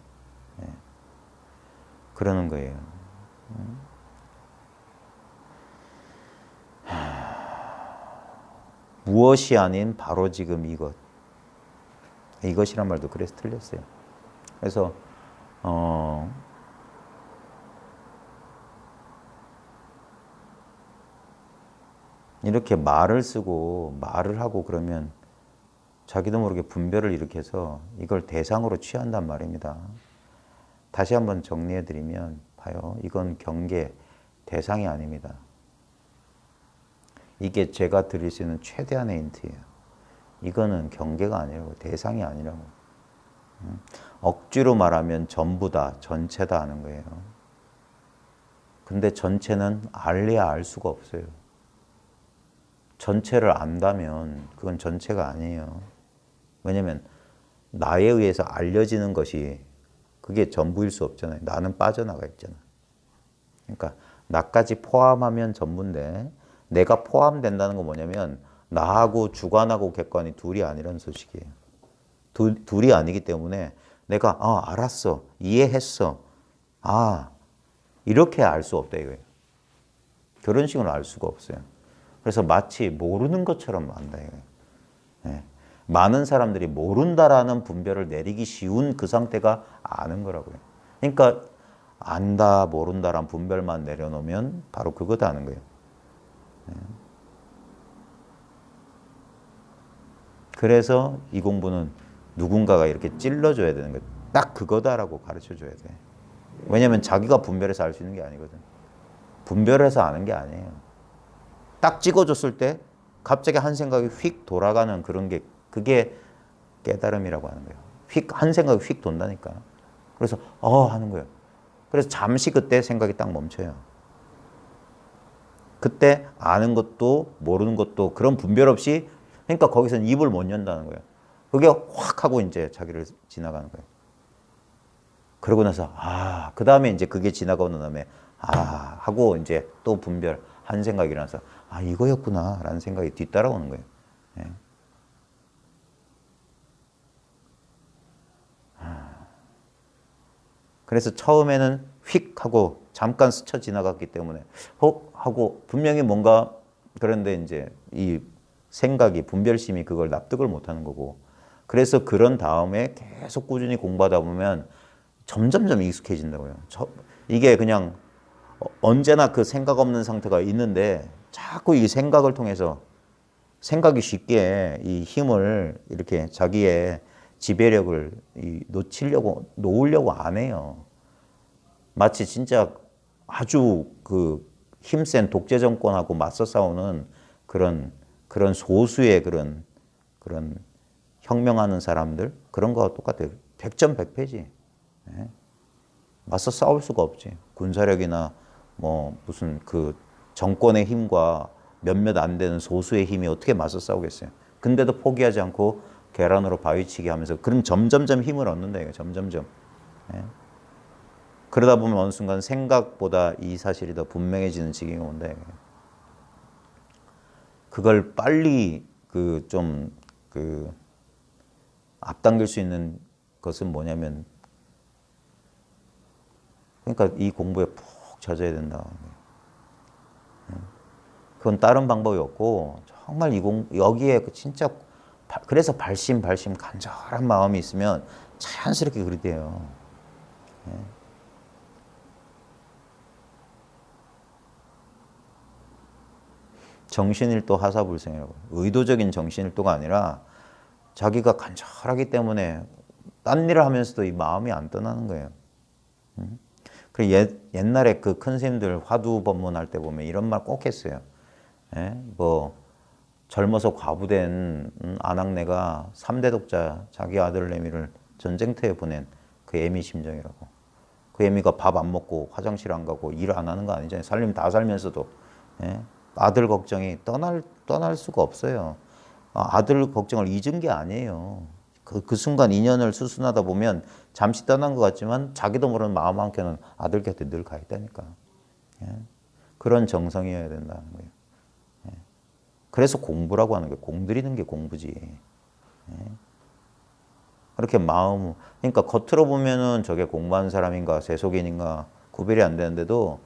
그러는 거예요. 무엇이 아닌 바로 지금 이것. 이것이란 말도 그래서 틀렸어요. 그래서 이렇게 말을 쓰고 말을 하고 그러면 자기도 모르게 분별을 일으켜서 이걸 대상으로 취한단 말입니다. 다시 한번 정리해드리면 봐요. 이건 경계, 대상이 아닙니다. 이게 제가 드릴 수 있는 최대한의 힌트예요. 이거는 경계가 아니라고, 대상이 아니라고. 억지로 말하면 전부다, 전체다 하는 거예요. 근데 전체는 알래야 알 수가 없어요. 전체를 안다면 그건 전체가 아니에요. 왜냐면 나에 의해서 알려지는 것이 그게 전부일 수 없잖아요. 나는 빠져나가 있잖아. 그러니까 나까지 포함하면 전부인데 내가 포함된다는 건 뭐냐면 나하고 주관하고 객관이 둘이 아니라는 소식이에요. 둘이 아니기 때문에 내가 알았어, 이해했어, 이렇게 알 수 없다 이거예요. 그런 식으로 알 수가 없어요. 그래서 마치 모르는 것처럼 안다 이거예요. 예. 많은 사람들이 모른다라는 분별을 내리기 쉬운 그 상태가 아는 거라고요. 그러니까 안다, 모른다라는 분별만 내려놓으면 바로 그거다 하는 거예요. 예. 그래서 이 공부는 누군가가 이렇게 찔러줘야 되는 거예요. 딱 그거다라고 가르쳐줘야 돼. 왜냐면 자기가 분별해서 알 수 있는 게 아니거든. 분별해서 아는 게 아니에요. 딱 찍어줬을 때 갑자기 한 생각이 휙 돌아가는 그런 게 그게 깨달음이라고 하는 거예요. 한 생각이 휙 돈다니까. 그래서 하는 거예요. 그래서 잠시 그때 생각이 딱 멈춰요. 그때 아는 것도 모르는 것도 그런 분별 없이 그러니까 거기서는 입을 못 연다는 거예요. 그게 확 하고 이제 자기를 지나가는 거예요. 그러고 나서 그 다음에 이제 그게 지나가고 난 다음에 하고 이제 또 분별 한 생각이 일어나서 이거였구나 라는 생각이 뒤따라오는 거예요. 예. 그래서 처음에는 휙 하고 잠깐 스쳐 지나갔기 때문에 하고 분명히 뭔가 그런데 이제 이 생각이 분별심이 그걸 납득을 못하는 거고 그래서 그런 다음에 계속 꾸준히 공부하다 보면 점점점 익숙해진다고요. 이게 그냥 언제나 그 생각 없는 상태가 있는데 자꾸 이 생각을 통해서 생각이 쉽게 이 힘을 이렇게 자기의 지배력을 놓으려고 안 해요. 마치 진짜 아주 그 힘센 독재 정권하고 맞서 싸우는 그런 소수의 그런 혁명하는 사람들 그런 거와 똑같아요. 100점 100패지. 예? 맞서 싸울 수가 없지. 군사력이나 뭐 무슨 그 정권의 힘과 몇몇 안 되는 소수의 힘이 어떻게 맞서 싸우겠어요. 근데도 포기하지 않고 계란으로 바위치기 하면서 그럼 점점점 힘을 얻는다 이거 점점점. 예? 그러다 보면 어느 순간 생각보다 이 사실이 더 분명해지는 지경이 온다 이거예요. 그걸 빨리 앞당길 수 있는 것은 뭐냐면 그러니까 이 공부에 푹 젖어야 된다. 그건 다른 방법이 없고 정말 여기에 진짜 그래서 발심 간절한 마음이 있으면 자연스럽게 그리 돼요. 정신일도 하사불생이라고. 의도적인 정신일도가 아니라 자기가 간절하기 때문에 딴 일을 하면서도 이 마음이 안 떠나는 거예요. 옛날에 그 큰 스님들 화두 법문할 때 보면 이런 말 꼭 했어요. 뭐 젊어서 과부된 아낙네가 3대 독자 자기 아들 내미를 전쟁터에 보낸 그 애미 심정이라고. 그 애미가 밥 안 먹고 화장실 안 가고 일 안 하는 거 아니잖아요. 살림 다 살면서도 아들 걱정이 떠날 수가 없어요. 아들 걱정을 잊은 게 아니에요. 그 순간 인연을 수순하다 보면 잠시 떠난 것 같지만 자기도 모르는 마음 한켠은 아들 곁에 늘 가 있다니까. 그런 정성이어야 된다는 거예요. 그래서 공부라고 하는 거예요. 공들이는 게 공부지. 그렇게 그러니까 겉으로 보면은 저게 공부하는 사람인가 세속인인가 구별이 안 되는데도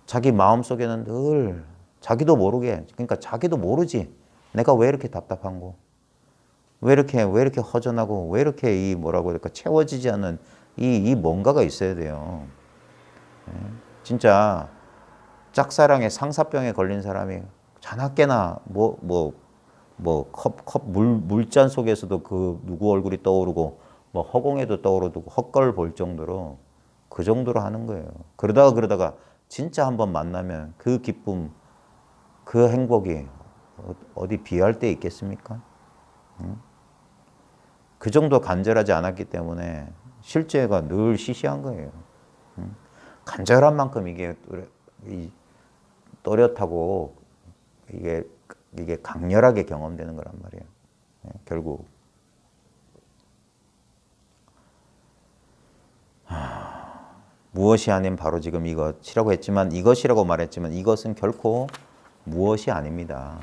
자기 마음 속에는 늘 자기도 모르게, 그러니까 자기도 모르지. 내가 왜 이렇게 답답한 거? 왜 이렇게 허전하고 왜 이렇게 뭐라고 할까 채워지지 않는 이 뭔가가 있어야 돼요. 진짜 짝사랑에 상사병에 걸린 사람이 자나깨나 물잔 속에서도 그 누구 얼굴이 떠오르고 뭐 허공에도 떠오르고 헛걸 볼 정도로 그 정도로 하는 거예요. 그러다가 진짜 한번 만나면 그 기쁨, 그 행복이 어디 비할 데 있겠습니까? 그 정도 간절하지 않았기 때문에 실제가 늘 시시한 거예요. 간절한 만큼 이게 또렷하고 이게 강렬하게 경험되는 거란 말이에요. 결국 무엇이 아닌 바로 지금 이것이라고 했지만 이것이라고 말했지만 이것은 결코 무엇이 아닙니다.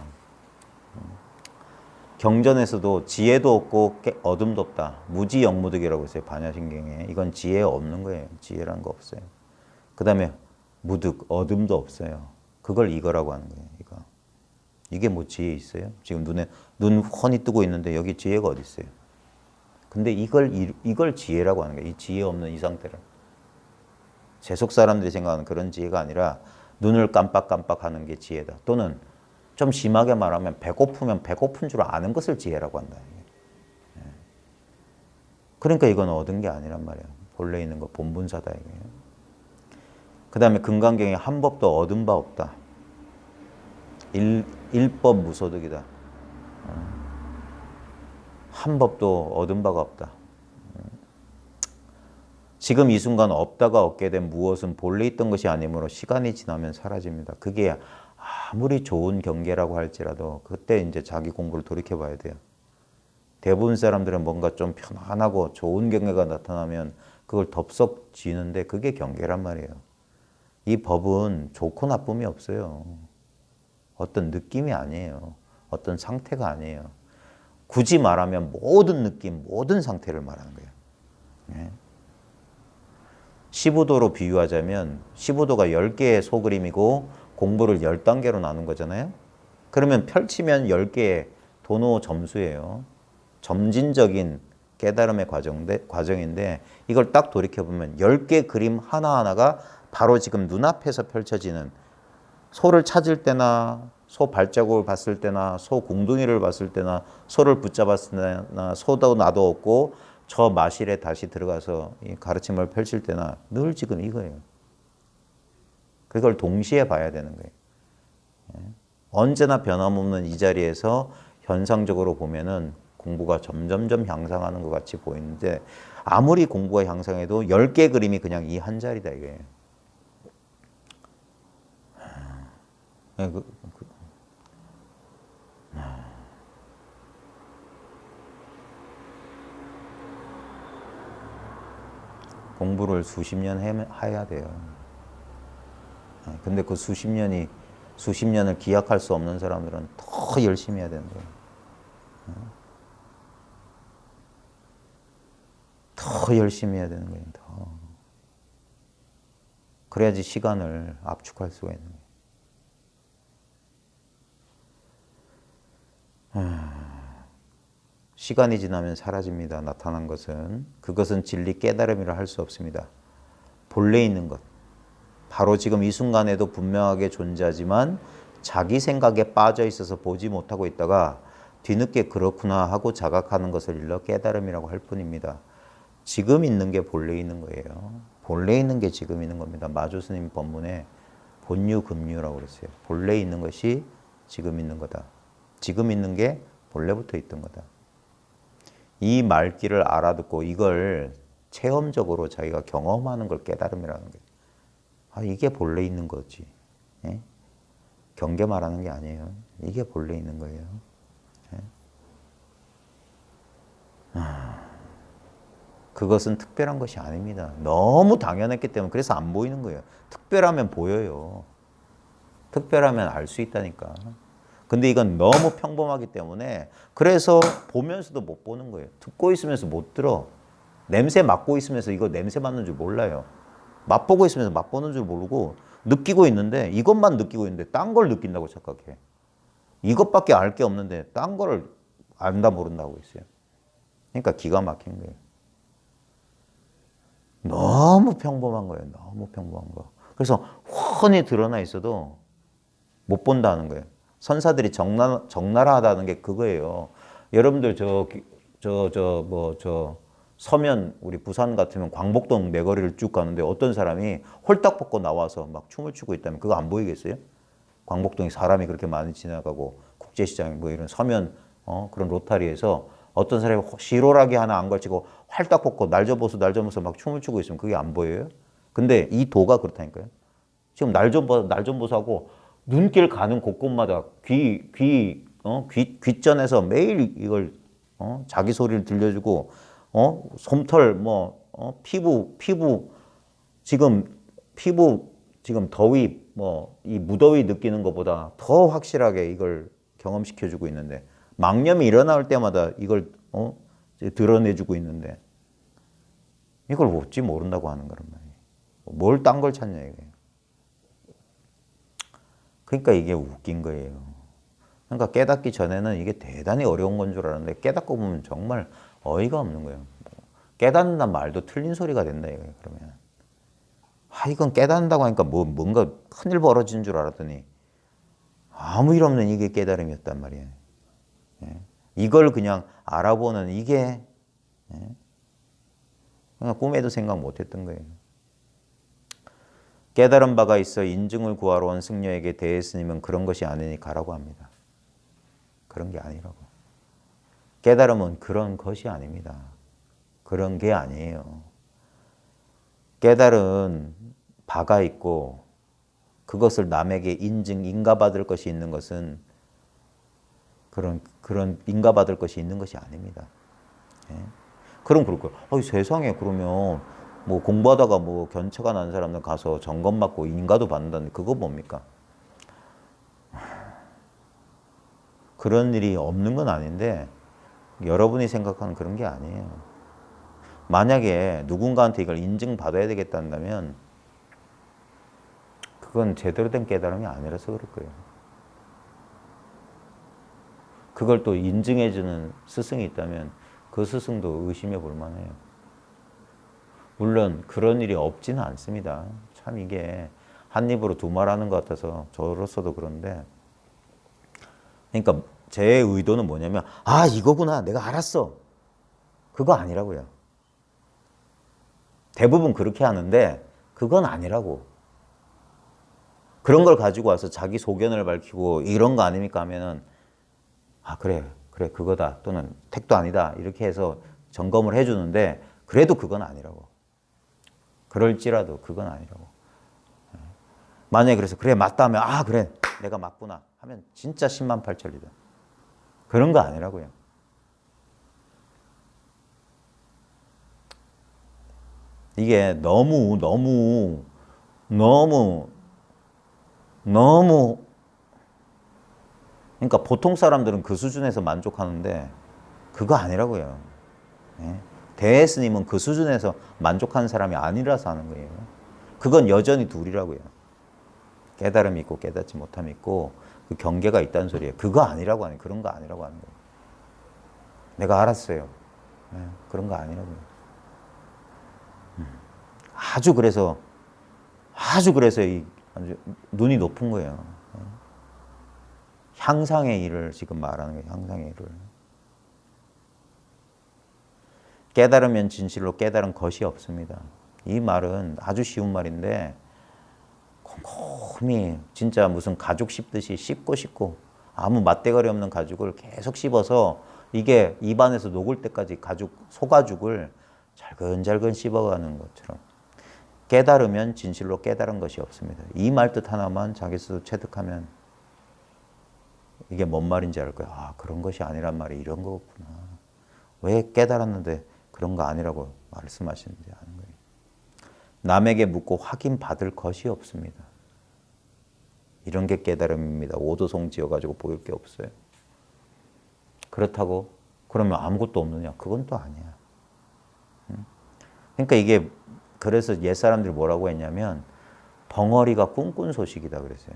경전에서도 지혜도 없고 어둠도 없다. 무지영무득이라고 했어요. 반야신경에. 이건 지혜 없는 거예요. 지혜란 거 없어요. 그 다음에 무득, 어둠도 없어요. 그걸 이거라고 하는 거예요. 이게 뭐 지혜 있어요? 지금 눈 훤히 뜨고 있는데 여기 지혜가 어디 있어요? 근데 이걸 지혜라고 하는 거예요. 이 지혜 없는 이 상태를. 세속 사람들이 생각하는 그런 지혜가 아니라 눈을 깜빡깜빡하는 게 지혜다. 또는 좀 심하게 말하면 배고프면 배고픈 줄 아는 것을 지혜라고 한다. 그러니까 이건 얻은 게 아니란 말이에요. 본래 있는 거 본분사다 이거예요. 그 다음에 금강경에 한 법도 얻은 바 없다. 일법 무소득이다. 한 법도 얻은 바가 없다. 지금 이 순간 없다가 얻게 된 무엇은 본래 있던 것이 아니므로 시간이 지나면 사라집니다. 그게 아무리 좋은 경계라고 할지라도 그때 이제 자기 공부를 돌이켜 봐야 돼요. 대부분 사람들은 뭔가 좀 편안하고 좋은 경계가 나타나면 그걸 덥석 지는데 그게 경계란 말이에요. 이 법은 좋고 나쁨이 없어요. 어떤 느낌이 아니에요. 어떤 상태가 아니에요. 굳이 말하면 모든 느낌, 모든 상태를 말하는 거예요. 네. 15도로 비유하자면 15도가 10개의 소그림이고 공부를 10단계로 나눈 거잖아요. 그러면 펼치면 10개의 도노 점수예요. 점진적인 깨달음의 과정인데 이걸 딱 돌이켜보면 10개 그림 하나하나가 바로 지금 눈앞에서 펼쳐지는 소를 찾을 때나 소 발자국을 봤을 때나 소 공둥이를 봤을 때나 소를 붙잡았을 때나 소도 나도 없고 저 마실에 다시 들어가서 이 가르침을 펼칠 때나 늘 지금 이거예요. 그걸 동시에 봐야 되는 거예요. 언제나 변함없는 이 자리에서 현상적으로 보면은 공부가 점점점 향상하는 것 같이 보이는데 아무리 공부가 향상해도 10개 그림이 그냥 이 한 자리다 이거예요. 공부를 수십 년 해야 돼요. 근데 그 수십 년을 기약할 수 없는 사람들은 더 열심히 해야 되는 거예요. 더 열심히 해야 되는 거예요. 더. 그래야지 시간을 압축할 수가 있는 거예요. 시간이 지나면 사라집니다. 나타난 것은. 그것은 진리 깨달음이라 할 수 없습니다. 본래 있는 것. 바로 지금 이 순간에도 분명하게 존재하지만 자기 생각에 빠져 있어서 보지 못하고 있다가 뒤늦게 그렇구나 하고 자각하는 것을 일러 깨달음이라고 할 뿐입니다. 지금 있는 게 본래 있는 거예요. 본래 있는 게 지금 있는 겁니다. 마조 스님 법문에 본유금유라고 그랬어요. 본래 있는 것이 지금 있는 거다. 지금 있는 게 본래부터 있던 거다. 이 말귀를 알아듣고 이걸 체험적으로 자기가 경험하는 걸 깨달음이라는 거예요. 이게 본래 있는 거지. 예? 경계 말하는 게 아니에요. 이게 본래 있는 거예요. 예? 그것은 특별한 것이 아닙니다. 너무 당연했기 때문에 그래서 안 보이는 거예요. 특별하면 보여요. 특별하면 알 수 있다니까. 근데 이건 너무 평범하기 때문에 그래서 보면서도 못 보는 거예요. 듣고 있으면서 못 들어. 냄새 맡고 있으면서 이거 냄새 맡는 줄 몰라요. 맛보고 있으면서 맛보는 줄 모르고 느끼고 있는데 이것만 느끼고 있는데 딴 걸 느낀다고 착각해. 이것밖에 알 게 없는데 딴 거를 안다 모른다고 있어요. 그러니까 기가 막힌 거예요. 너무 평범한 거예요. 너무 평범한 거. 그래서 훤히 드러나 있어도 못 본다는 거예요. 선사들이 적나라하다는 게 그거예요. 여러분들 서면 우리 부산 같으면 광복동 내거리를 쭉 가는데 어떤 사람이 홀딱 벗고 나와서 막 춤을 추고 있다면 그거 안 보이겠어요? 광복동에 사람이 그렇게 많이 지나가고 국제시장 뭐 이런 서면 그런 로타리에서 어떤 사람이 시로라기 하나 안 걸치고 활딱 벗고 날져보서 막 춤을 추고 있으면 그게 안 보여요? 근데 이 도가 그렇다니까요. 지금 날좀보서하고 눈길 가는 곳곳마다 귀전에서 매일 이걸 자기 소리를 들려주고 솜털 피부 지금 더위 이 무더위 느끼는 것보다 더 확실하게 이걸 경험시켜주고 있는데 망념이 일어날 때마다 이걸 드러내주고 있는데 이걸 어찌 모른다고 하는 거란 말이에요. 뭘 딴 걸 찾냐 이거예요. 그러니까 이게 웃긴 거예요. 그러니까 깨닫기 전에는 이게 대단히 어려운 건 줄 알았는데 깨닫고 보면 정말 어이가 없는 거예요. 깨닫는다는 말도 틀린 소리가 된다 이거예요. 그러면 이건 깨닫는다고 하니까 뭔가 큰일 벌어진 줄 알았더니 아무 일 없는 이게 깨달음이었단 말이에요. 예? 이걸 그냥 알아보는 이게 그냥 꿈에도 생각 못했던 거예요. 깨달은 바가 있어 인증을 구하러 온 승려에게 대예스님은 그런 것이 아니니 가라고 합니다. 그런 게 아니라고. 깨달음은 그런 것이 아닙니다. 그런 게 아니에요. 깨달은 바가 있고 그것을 남에게 인가받을 것이 있는 것은 그런 인가받을 것이 있는 것이 아닙니다. 예? 그럼 그럴 거예요. 세상에 그러면 뭐 공부하다가 뭐 견처가 난 사람들 가서 점검 받고 인가도 받는다는데 그거 뭡니까? 그런 일이 없는 건 아닌데 여러분이 생각하는 그런 게 아니에요. 만약에 누군가한테 이걸 인증받아야 되겠다면 그건 제대로 된 깨달음이 아니라서 그럴 거예요. 그걸 또 인증해주는 스승이 있다면 그 스승도 의심해 볼 만해요. 물론 그런 일이 없지는 않습니다. 참 이게 한 입으로 두 말 하는 것 같아서 저로서도 그런데 그러니까 제 의도는 뭐냐면 이거구나 내가 알았어 그거 아니라고요. 대부분 그렇게 하는데 그건 아니라고. 그런 걸 가지고 와서 자기 소견을 밝히고 이런 거 아닙니까 하면은 그래 그거다 또는 택도 아니다 이렇게 해서 점검을 해주는데 그래도 그건 아니라고. 그럴지라도 그건 아니라고. 만약에 그래서 그래 맞다 하면 그래 내가 맞구나 하면 진짜 10만 8천리다. 그런 거 아니라고요. 이게 너무 그러니까 보통 사람들은 그 수준에서 만족하는데 그거 아니라고요. 예? 대예스님은 그 수준에서 만족하는 사람이 아니라서 하는 거예요. 그건 여전히 둘이라고요. 깨달음이 있고 깨닫지 못함이 있고 그 경계가 있다는 소리예요. 그거 아니라고 하는 그런 거 아니라고 하는 거예요. 내가 알았어요. 예? 그런 거 아니라고요. 아주 그래서 아주 눈이 높은 거예요. 향상의 일을 지금 말하는 거예요. 향상의 일을. 깨달으면 진실로 깨달은 것이 없습니다. 이 말은 아주 쉬운 말인데 꼼꼼히 진짜 무슨 가죽 씹듯이 씹고 아무 맛대가리 없는 가죽을 계속 씹어서 이게 입안에서 녹을 때까지 소가죽을 잘근잘근 씹어가는 것처럼 깨달으면 진실로 깨달은 것이 없습니다. 이 말뜻 하나만 자기 스스로 체득하면 이게 뭔 말인지 알 거야. 그런 것이 아니란 말이 이런 거구나. 왜 깨달았는데 그런 거 아니라고 말씀하시는지 아는 거예요. 남에게 묻고 확인받을 것이 없습니다. 이런 게 깨달음입니다. 오도송 지어가지고 보일 게 없어요. 그렇다고 그러면 아무것도 없느냐? 그건 또 아니야. 그러니까 이게 그래서 옛사람들이 뭐라고 했냐면 벙어리가 꿈꾼 소식이다 그랬어요.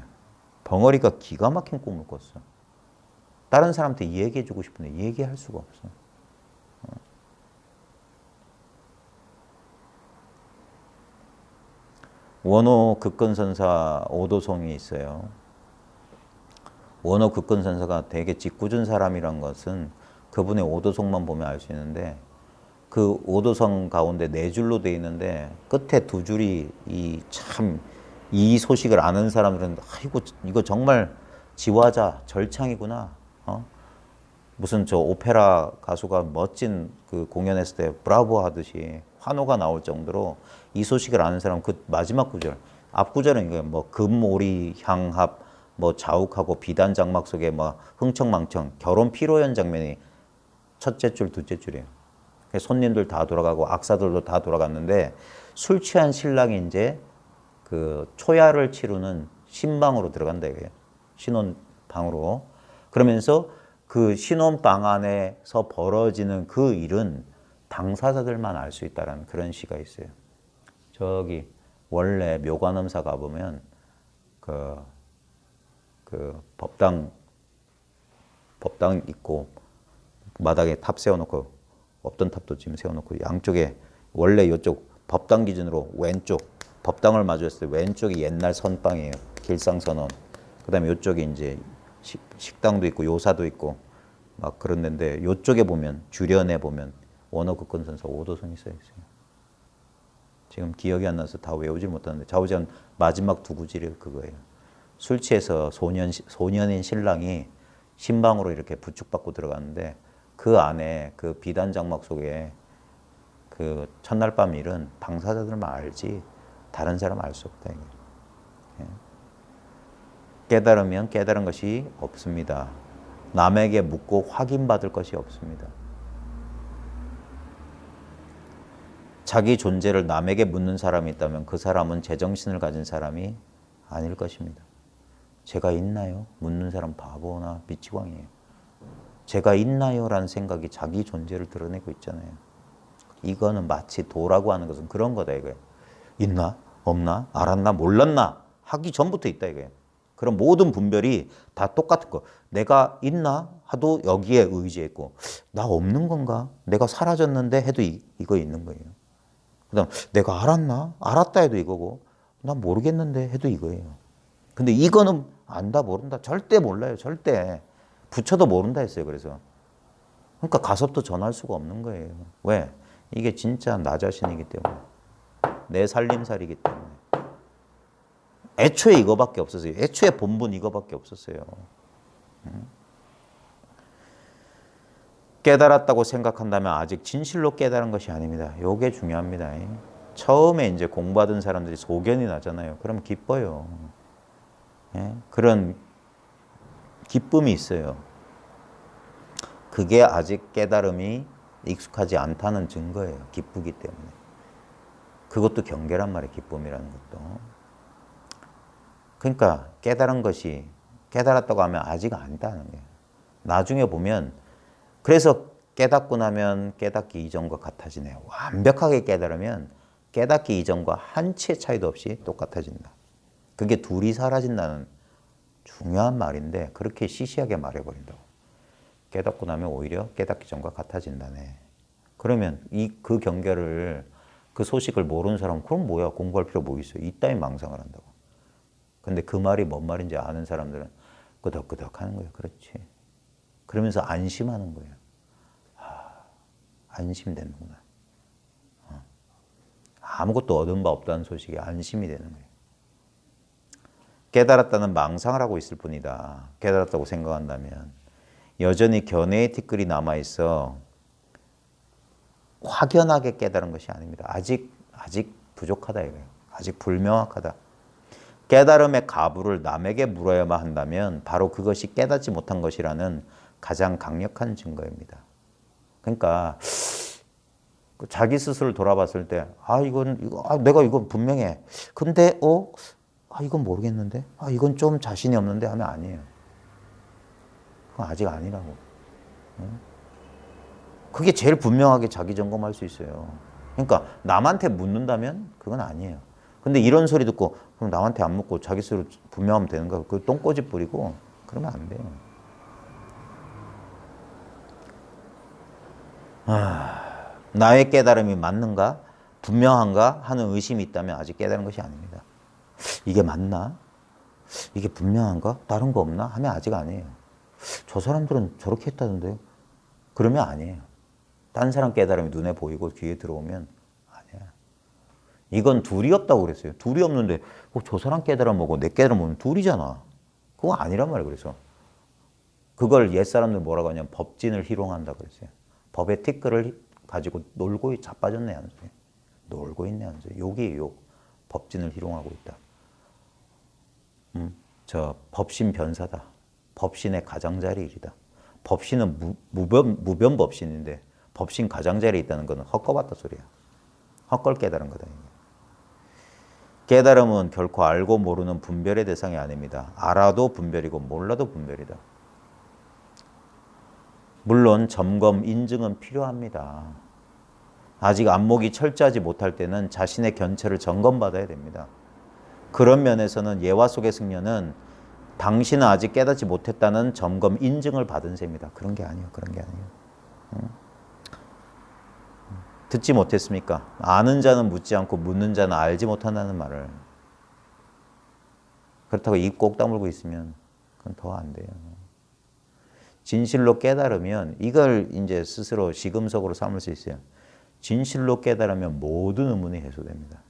벙어리가 기가 막힌 꿈을 꿨어. 다른 사람한테 얘기해주고 싶은데 얘기할 수가 없어. 원호 극근선사 오도송이 있어요. 원호 극근선사가 되게 짓궂은 사람이란 것은 그분의 오도송만 보면 알 수 있는데 그 오도성 가운데 4줄로 되어 있는데 끝에 2줄이 이 소식을 아는 사람들은 이거 정말 지화자 절창이구나. 무슨 저 오페라 가수가 멋진 그 공연했을 때 브라보 하듯이 환호가 나올 정도로 이 소식을 아는 사람 그 마지막 구절 앞 구절은 이거 뭐 금오리 향합 뭐 자욱하고 비단 장막 속에 뭐 흥청망청 결혼 피로연 장면이 첫째 줄 둘째 줄이에요. 손님들 다 돌아가고 악사들도 다 돌아갔는데 술 취한 신랑이 이제 그 초야를 치르는 신방으로 들어간다 이거예요. 신혼방으로. 그러면서 그 신혼방 안에서 벌어지는 그 일은 당사자들만 알 수 있다는 그런 시가 있어요. 저기 원래 묘관음사 가보면 그 법당 있고 마당에 탑 세워놓고 없던 탑도 지금 세워놓고 양쪽에 원래 이쪽 법당 기준으로 왼쪽 법당을 마주했을 때 왼쪽이 옛날 선방이에요. 길상선원. 그다음에 이쪽에 이제 식당도 있고 요사도 있고 막 그런 데인데 이쪽에 보면 주련에 보면 원어급근선사 오도선이 써 있어요. 지금 기억이 안 나서 다 외우질 못하는데 좌우전 마지막 두 구절이 그거예요. 술 취해서 소년인 신랑이 신방으로 이렇게 부축받고 들어가는데 그 안에 그 비단 장막 속에 그 첫날 밤 일은 당사자들만 알지 다른 사람은 알 수 없다 이게. 예. 깨달으면 깨달은 것이 없습니다. 남에게 묻고 확인받을 것이 없습니다. 자기 존재를 남에게 묻는 사람이 있다면 그 사람은 제정신을 가진 사람이 아닐 것입니다. 제가 있나요? 묻는 사람 바보나 미치광이에요. 제가 있나요? 라는 생각이 자기 존재를 드러내고 있잖아요. 이거는 마치 도라고 하는 것은 그런 거다 이거예요. 있나? 없나? 알았나? 몰랐나? 하기 전부터 있다 이거예요. 그런 모든 분별이 다 똑같은 거. 내가 있나? 하도 여기에 의지했고 나 없는 건가? 내가 사라졌는데 해도 이거 있는 거예요. 그 다음 내가 알았나? 알았다 해도 이거고 난 모르겠는데 해도 이거예요. 근데 이거는 안다 모른다 절대 몰라요. 절대. 부처도 모른다 했어요. 그래서 그러니까 가섭도 전할 수가 없는 거예요. 왜? 이게 진짜 나 자신이기 때문에 내 살림살이기 때문에 애초에 이거밖에 없었어요. 애초에 본분 이거밖에 없었어요. 깨달았다고 생각한다면 아직 진실로 깨달은 것이 아닙니다. 이게 중요합니다. 처음에 이제 공부하던 사람들이 소견이 나잖아요. 그럼 기뻐요. 예? 그런 기쁨이 있어요. 그게 아직 깨달음이 익숙하지 않다는 증거예요. 기쁘기 때문에. 그것도 경계란 말이에요. 기쁨이라는 것도. 그러니까 깨달은 것이 깨달았다고 하면 아직 아니다는 거예요. 나중에 보면 그래서 깨닫고 나면 깨닫기 이전과 같아지네요. 완벽하게 깨달으면 깨닫기 이전과 한치의 차이도 없이 똑같아진다. 그게 둘이 사라진다는 중요한 말인데 그렇게 시시하게 말해버린다고. 깨닫고 나면 오히려 깨닫기 전과 같아진다네. 그러면 그 경계를 그 소식을 모르는 사람은 그럼 뭐야 공부할 필요 뭐 있어요. 이따위 망상을 한다고. 근데 그 말이 뭔 말인지 아는 사람들은 끄덕끄덕 하는 거예요. 그렇지. 그러면서 안심하는 거예요. 안심되는구나. 아무것도 얻은 바 없다는 소식에 안심이 되는 거예요. 깨달았다는 망상을 하고 있을 뿐이다. 깨달았다고 생각한다면 여전히 견해의 티끌이 남아있어 확연하게 깨달은 것이 아닙니다. 아직 부족하다 이거예요. 아직 불명확하다. 깨달음의 가부를 남에게 물어야만 한다면 바로 그것이 깨닫지 못한 것이라는 가장 강력한 증거입니다. 그러니까 자기 스스로를 돌아봤을 때 내가 이건 분명해. 근데 이건 모르겠는데. 이건 좀 자신이 없는데 하면 아니에요. 그건 아직 아니라고. 그게 제일 분명하게 자기 점검할 수 있어요. 그러니까 남한테 묻는다면 그건 아니에요. 근데 이런 소리 듣고 그럼 남한테 안 묻고 자기 스스로 분명하면 되는가? 그 똥꼬집 부리고 그러면 안 돼요. 나의 깨달음이 맞는가? 분명한가? 하는 의심이 있다면 아직 깨달은 것이 아닙니다. 이게 맞나? 이게 분명한가? 다른 거 없나? 하면 아직 아니에요. 저 사람들은 저렇게 했다던데요? 그러면 아니에요. 딴 사람 깨달음이 눈에 보이고 귀에 들어오면 아니야. 이건 둘이 없다고 그랬어요. 둘이 없는데 저 사람 깨달음 뭐고 내 깨달음 뭐면 둘이잖아. 그거 아니란 말이에요. 그래서 그걸 옛사람들 뭐라고 하냐면 법진을 희롱한다 그랬어요. 법의 티끌을 가지고 놀고 자빠졌네 하는 소리. 놀고 있네 하는 소리. 욕이에요. 욕. 법진을 희롱하고 있다. 저 법신 변사다. 법신의 가장자리 일이다. 법신은 무변 법신인데 법신 가장자리에 있다는 것은 헛거봤다 소리야. 헛걸 깨달은 거다. 깨달음은 결코 알고 모르는 분별의 대상이 아닙니다. 알아도 분별이고 몰라도 분별이다. 물론 점검, 인증은 필요합니다. 아직 안목이 철저하지 못할 때는 자신의 견체를 점검받아야 됩니다. 그런 면에서는 예화 속의 승려는 당신은 아직 깨닫지 못했다는 점검, 인증을 받은 셈이다. 그런 게 아니에요. 그런 게 아니에요. 듣지 못했습니까? 아는 자는 묻지 않고 묻는 자는 알지 못한다는 말을. 그렇다고 입 꼭 다물고 있으면 그건 더 안 돼요. 진실로 깨달으면 이걸 이제 스스로 시금석으로 삼을 수 있어요. 진실로 깨달으면 모든 의문이 해소됩니다.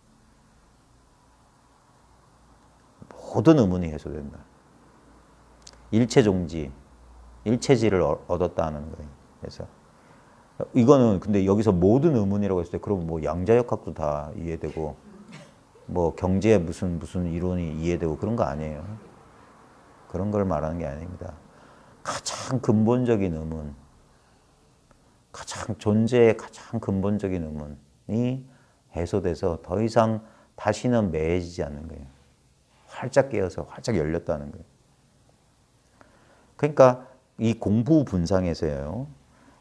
모든 의문이 해소된다. 일체종지, 일체지를 얻었다는 거예요. 그래서 이거는 근데 여기서 모든 의문이라고 했을 때 그럼 뭐 양자역학도 다 이해되고 뭐 경제 무슨 이론이 이해되고 그런 거 아니에요. 그런 걸 말하는 게 아닙니다. 가장 근본적인 의문, 가장 존재의 가장 근본적인 의문이 해소돼서 더 이상 다시는 매해지지 않는 거예요. 활짝 깨어서 활짝 열렸다는 거예요. 그러니까 이 공부 분상에서요.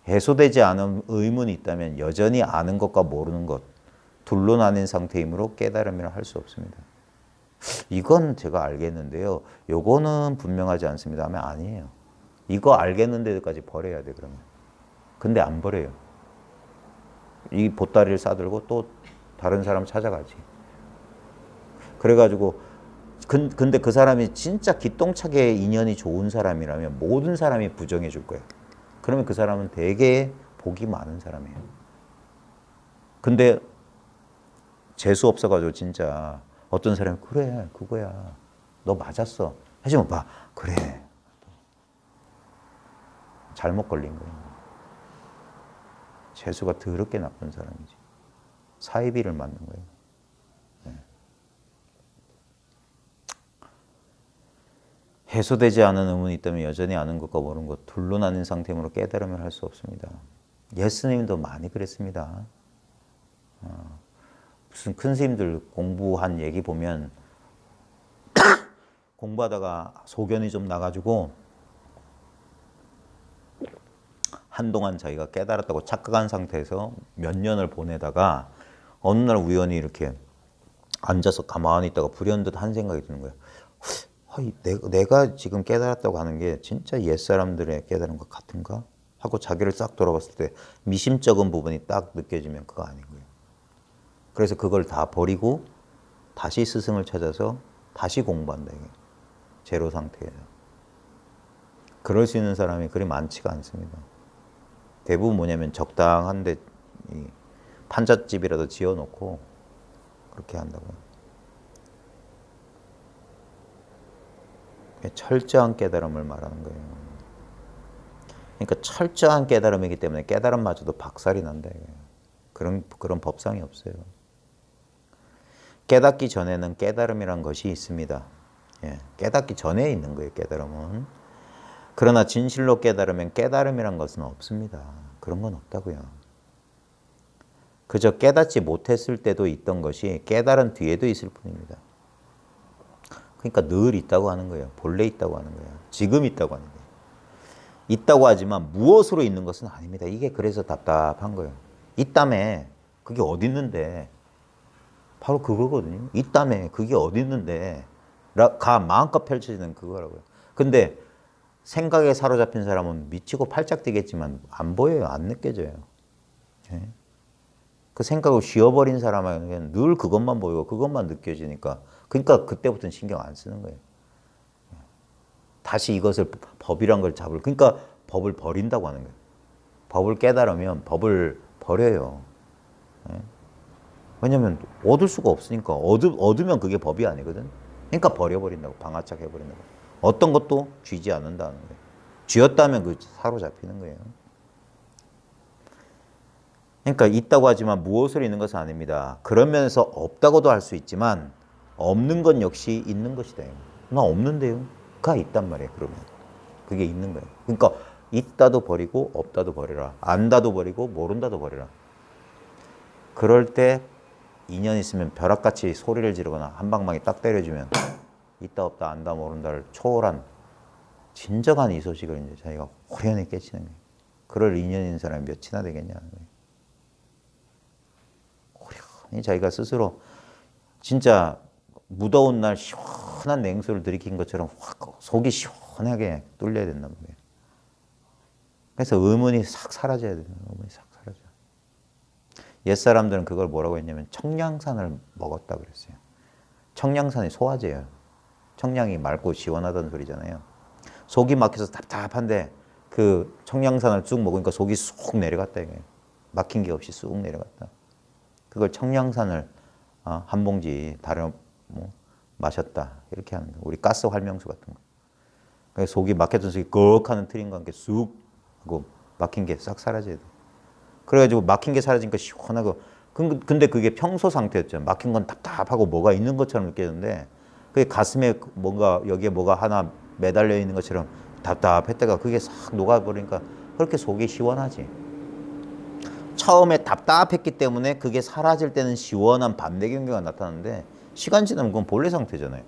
해소되지 않은 의문이 있다면 여전히 아는 것과 모르는 것 둘로 나뉜 상태이므로 깨달음이라 할 수 없습니다. 이건 제가 알겠는데요. 요거는 분명하지 않습니다 하면 아니에요. 이거 알겠는데까지 버려야 돼 그러면. 근데 안 버려요. 이 보따리를 싸들고 또 다른 사람 찾아가지. 그래가지고 근데 그 사람이 진짜 기똥차게 인연이 좋은 사람이라면 모든 사람이 부정해 줄 거예요. 그러면 그 사람은 되게 복이 많은 사람이에요. 근데 재수 없어가지고 진짜 어떤 사람이 그래 그거야 너 맞았어 해주면 봐 그래 잘못 걸린 거예요. 재수가 더럽게 나쁜 사람이지. 사이비를 맞는 거예요. 네. 해소되지 않은 의문이 있다면 여전히 아는 것과 모르는 것 둘로 나뉜 상태로 깨달음을 할 수 없습니다. 예수님도 많이 그랬습니다. 무슨 큰 스님들 공부한 얘기 보면 공부하다가 소견이 좀 나가지고 한동안 자기가 깨달았다고 착각한 상태에서 몇 년을 보내다가 어느 날 우연히 이렇게 앉아서 가만히 있다가 불현듯 한 생각이 드는 거예요. 내가 지금 깨달았다고 하는 게 진짜 옛사람들의 깨달은 것 같은가? 하고 자기를 싹 돌아봤을 때 미심쩍은 부분이 딱 느껴지면 그거 아닌 거예요. 그래서 그걸 다 버리고 다시 스승을 찾아서 다시 공부한다. 이게. 제로 상태에서. 그럴 수 있는 사람이 그리 많지가 않습니다. 대부분 뭐냐면 적당한데 판잣집이라도 지어놓고 그렇게 한다고요. 철저한 깨달음을 말하는 거예요. 그러니까 철저한 깨달음이기 때문에 깨달음마저도 박살이 난다. 그런 법상이 없어요. 깨닫기 전에는 깨달음이란 것이 있습니다. 예, 깨닫기 전에 있는 거예요, 깨달음은. 그러나 진실로 깨달으면 깨달음이란 것은 없습니다. 그런 건 없다고요. 그저 깨닫지 못했을 때도 있던 것이 깨달은 뒤에도 있을 뿐입니다. 그러니까 늘 있다고 하는 거예요. 본래 있다고 하는 거예요. 지금 있다고 하는 거예요. 있다고 하지만 무엇으로 있는 것은 아닙니다. 이게 그래서 답답한 거예요. 있다며 그게 어디 있는데 바로 그거거든요. 있다며 그게 어디 있는데 가 마음껏 펼쳐지는 그거라고요. 근데 생각에 사로잡힌 사람은 미치고 팔짝 뛰겠지만 안 보여요. 안 느껴져요. 예? 그 생각을 쉬어버린 사람에게는 늘 그것만 보이고 그것만 느껴지니까 그러니까 그때부터는 신경 안 쓰는 거예요. 다시 이것을 법이란 걸 그러니까 법을 버린다고 하는 거예요. 법을 깨달으면 법을 버려요. 예? 왜냐면 얻을 수가 없으니까 얻으면 그게 법이 아니거든. 그러니까 버려버린다고 방아착 해버린다고. 어떤 것도 쥐지 않는다는 거예요. 쥐었다면 그 사로잡히는 거예요. 그러니까 있다고 하지만 무엇으로 있는 것은 아닙니다. 그런 면에서 없다고도 할 수 있지만 없는 건 역시 있는 것이다. 나 없는데요. 가 있단 말이에요. 그러면 그게 있는 거예요. 그러니까 있다도 버리고 없다도 버려라. 안다도 버리고 모른다도 버려라. 그럴 때 인연 있으면 벼락같이 소리를 지르거나 한 방망이 딱 때려주면 있다 없다 안다 모른다를 초월한 진정한 이 소식을 이제 자기가 호련히 깨치는 거예요. 그럴 인연 있는 사람이 몇이나 되겠냐. 고려히 자기가 스스로 진짜 무더운 날 시원한 냉수를 들이킨 것처럼 확 속이 시원하게 뚫려야 된단 말이에요. 그래서 의문이 싹 사라져야 돼요. 의문이 싹 사라져. 옛사람들은 그걸 뭐라고 했냐면 청량산을 먹었다 그랬어요. 청량산이 소화제예요. 청량이 맑고 시원하다는 소리잖아요. 속이 막혀서 답답한데 그 청량산을 쭉 먹으니까 속이 쑥 내려갔다 이거예요. 막힌 게 없이 쑥 내려갔다. 그걸 청량산을 한 봉지 다려 마셨다 이렇게 하는 거예요. 우리 가스 활명수 같은 거. 그래서 속이 막혔던 속이 꺽하는 트림과 함께 쑥 하고 막힌 게 싹 사라져야 돼. 그래가지고 막힌 게 사라지니까 시원하고. 근데 그게 평소 상태였죠. 막힌 건 답답하고 뭐가 있는 것처럼 느껴졌는데 그게 가슴에 뭔가 여기에 뭐가 하나 매달려 있는 것처럼 답답했다가 그게 싹 녹아버리니까 그렇게 속이 시원하지. 처음에 답답했기 때문에 그게 사라질 때는 시원한 반대 경계가 나타나는데 시간 지나면 그건 본래 상태잖아요.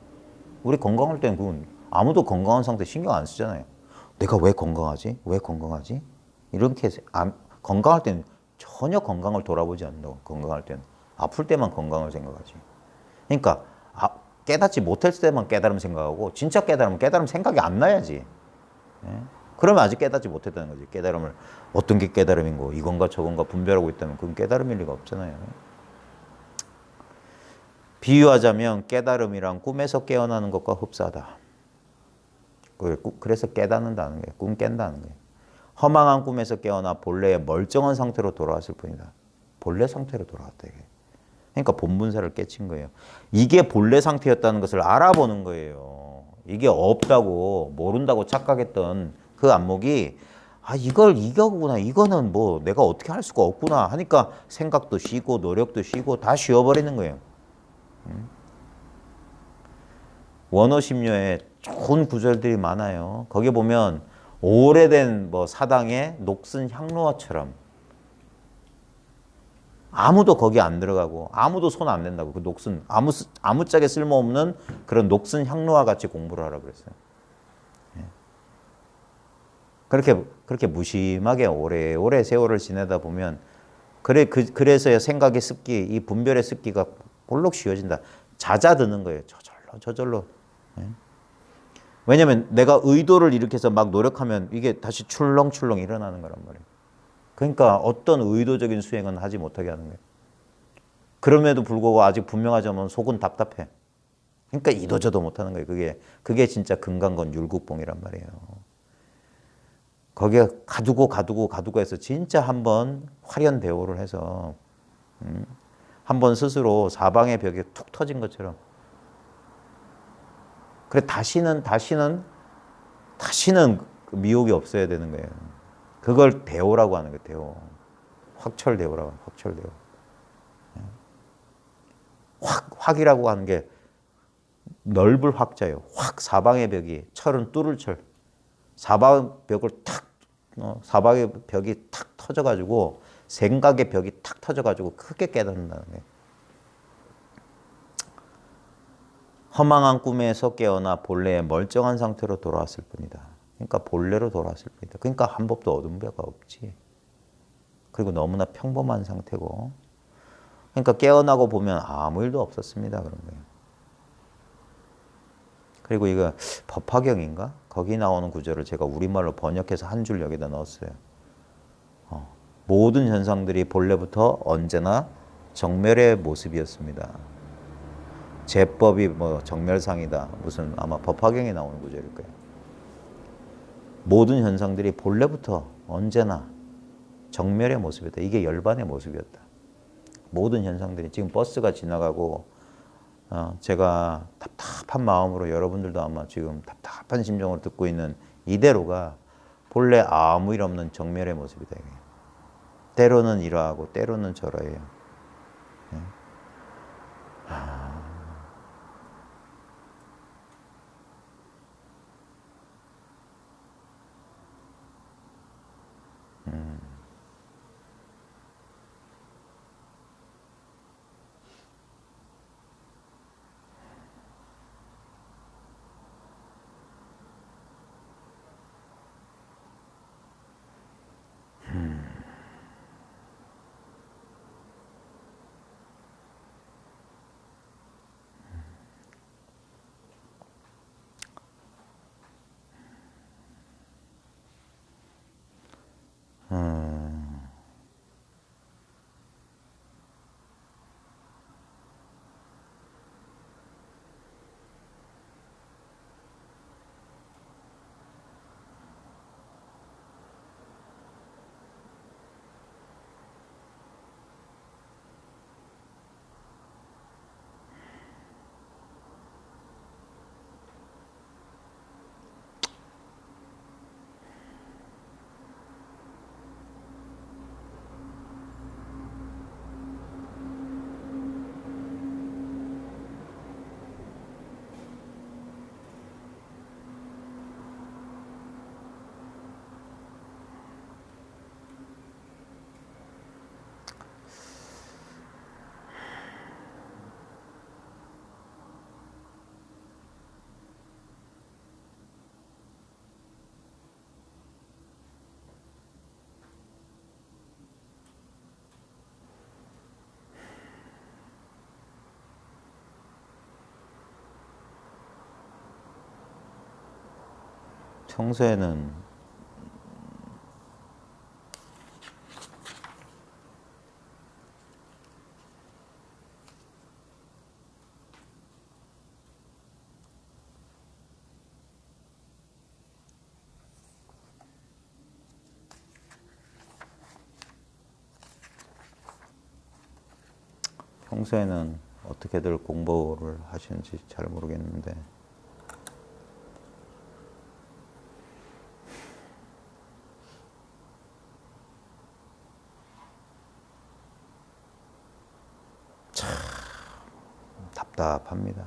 우리 건강할 때는 그건 아무도 건강한 상태 신경 안 쓰잖아요. 내가 왜 건강하지? 왜 건강하지? 이렇게 건강할 때는 전혀 건강을 돌아보지 않는다고. 건강할 때는 아플 때만 건강을 생각하지. 그러니까 깨닫지 못했을 때만 깨달음 생각하고 진짜 깨달음 생각이 안 나야지. 예? 그러면 아직 깨닫지 못했다는 거지. 깨달음을 어떤 게 깨달음인고 이건가 저건가 분별하고 있다면 그건 깨달음일 리가 없잖아요. 비유하자면 깨달음이란 꿈에서 깨어나는 것과 흡사하다. 그래서 깨닫는다는 거예요. 꿈 깬다는 거예요. 허망한 꿈에서 깨어나 본래의 멀쩡한 상태로 돌아왔을 뿐이다. 본래 상태로 돌아왔다 이게. 그러니까 본분사를 깨친 거예요. 이게 본래 상태였다는 것을 알아보는 거예요. 이게 없다고 모른다고 착각했던 그 안목이 이거구나. 이거는 뭐 내가 어떻게 할 수가 없구나 하니까 생각도 쉬고 노력도 쉬고 다 쉬어버리는 거예요. 원어심료에 좋은 구절들이 많아요. 거기 보면 오래된 사당의 녹슨 향로화처럼 아무도 거기 안 들어가고 아무도 손 안 댄다고. 그 녹슨 아무짝에 쓸모없는 그런 녹슨 향로와 같이 공부를 하라고 그랬어요. 예. 그렇게 무심하게 오래오래 세월을 지내다 보면 그래서 생각의 습기, 이 분별의 습기가 볼록 쉬워진다. 잦아드는 거예요. 저절로. 예. 왜냐면 내가 의도를 일으켜서 막 노력하면 이게 다시 출렁출렁 일어나는 거란 말이에요. 그러니까 어떤 의도적인 수행은 하지 못하게 하는 거예요. 그럼에도 불구하고 아직 분명하자면 속은 답답해. 그러니까 이도저도 못하는 거예요. 그게 진짜 금강건 율국봉이란 말이에요. 거기에 가두고 해서 진짜 한번 화련대오를 해서 한번 스스로 사방의 벽에 툭 터진 것처럼 그래 다시는 미혹이 없어야 되는 거예요. 그걸 대오라고 하는 거예요. 대오. 확철대오라고 하는 확철대오. 확이라고 하는 게 넓을 확자예요. 사방의 벽이 철은 뚫을 철. 사방의 벽이 탁 터져가지고 생각의 벽이 탁 터져가지고 크게 깨닫는다는 거예요. 허망한 꿈에서 깨어나 본래의 멀쩡한 상태로 돌아왔을 뿐이다. 그러니까 본래로 돌아왔을 뿐이다. 그러니까 한 법도 얻은 바가 없지. 그리고 너무나 평범한 상태고. 그러니까 깨어나고 보면 아무 일도 없었습니다. 그런 거예요. 그리고 이거 법화경인가? 거기 나오는 구절을 제가 우리말로 번역해서 한 줄 여기다 넣었어요. 모든 현상들이 본래부터 언제나 정멸의 모습이었습니다. 제법이 정멸상이다. 무슨 아마 법화경에 나오는 구절일 거예요. 모든 현상들이 본래부터 언제나 정멸의 모습이었다. 이게 열반의 모습이었다. 모든 현상들이 지금 버스가 지나가고 제가 답답한 마음으로 여러분들도 아마 지금 답답한 심정으로 듣고 있는 이대로가 본래 아무 일 없는 정멸의 모습이다. 이게. 때로는 이러하고 때로는 저러해요. 네. 평소에는 어떻게들 공부를 하시는지 잘 모르겠는데 참 답답합니다.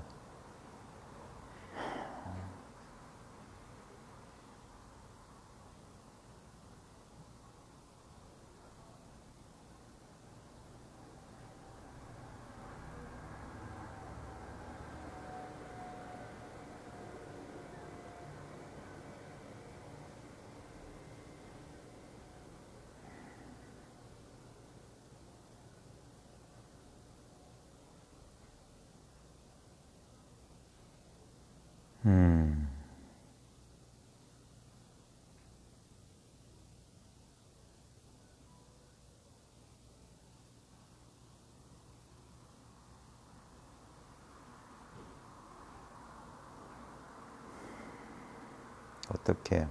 어떻게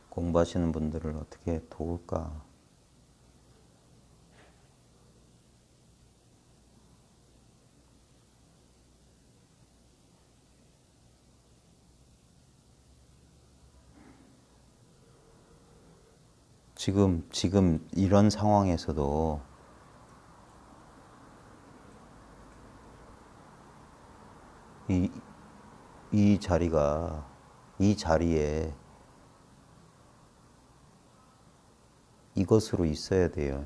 공부하시는 분들을 어떻게 도울까? 지금 이런 상황에서도 이 자리에 이것으로 있어야 돼요.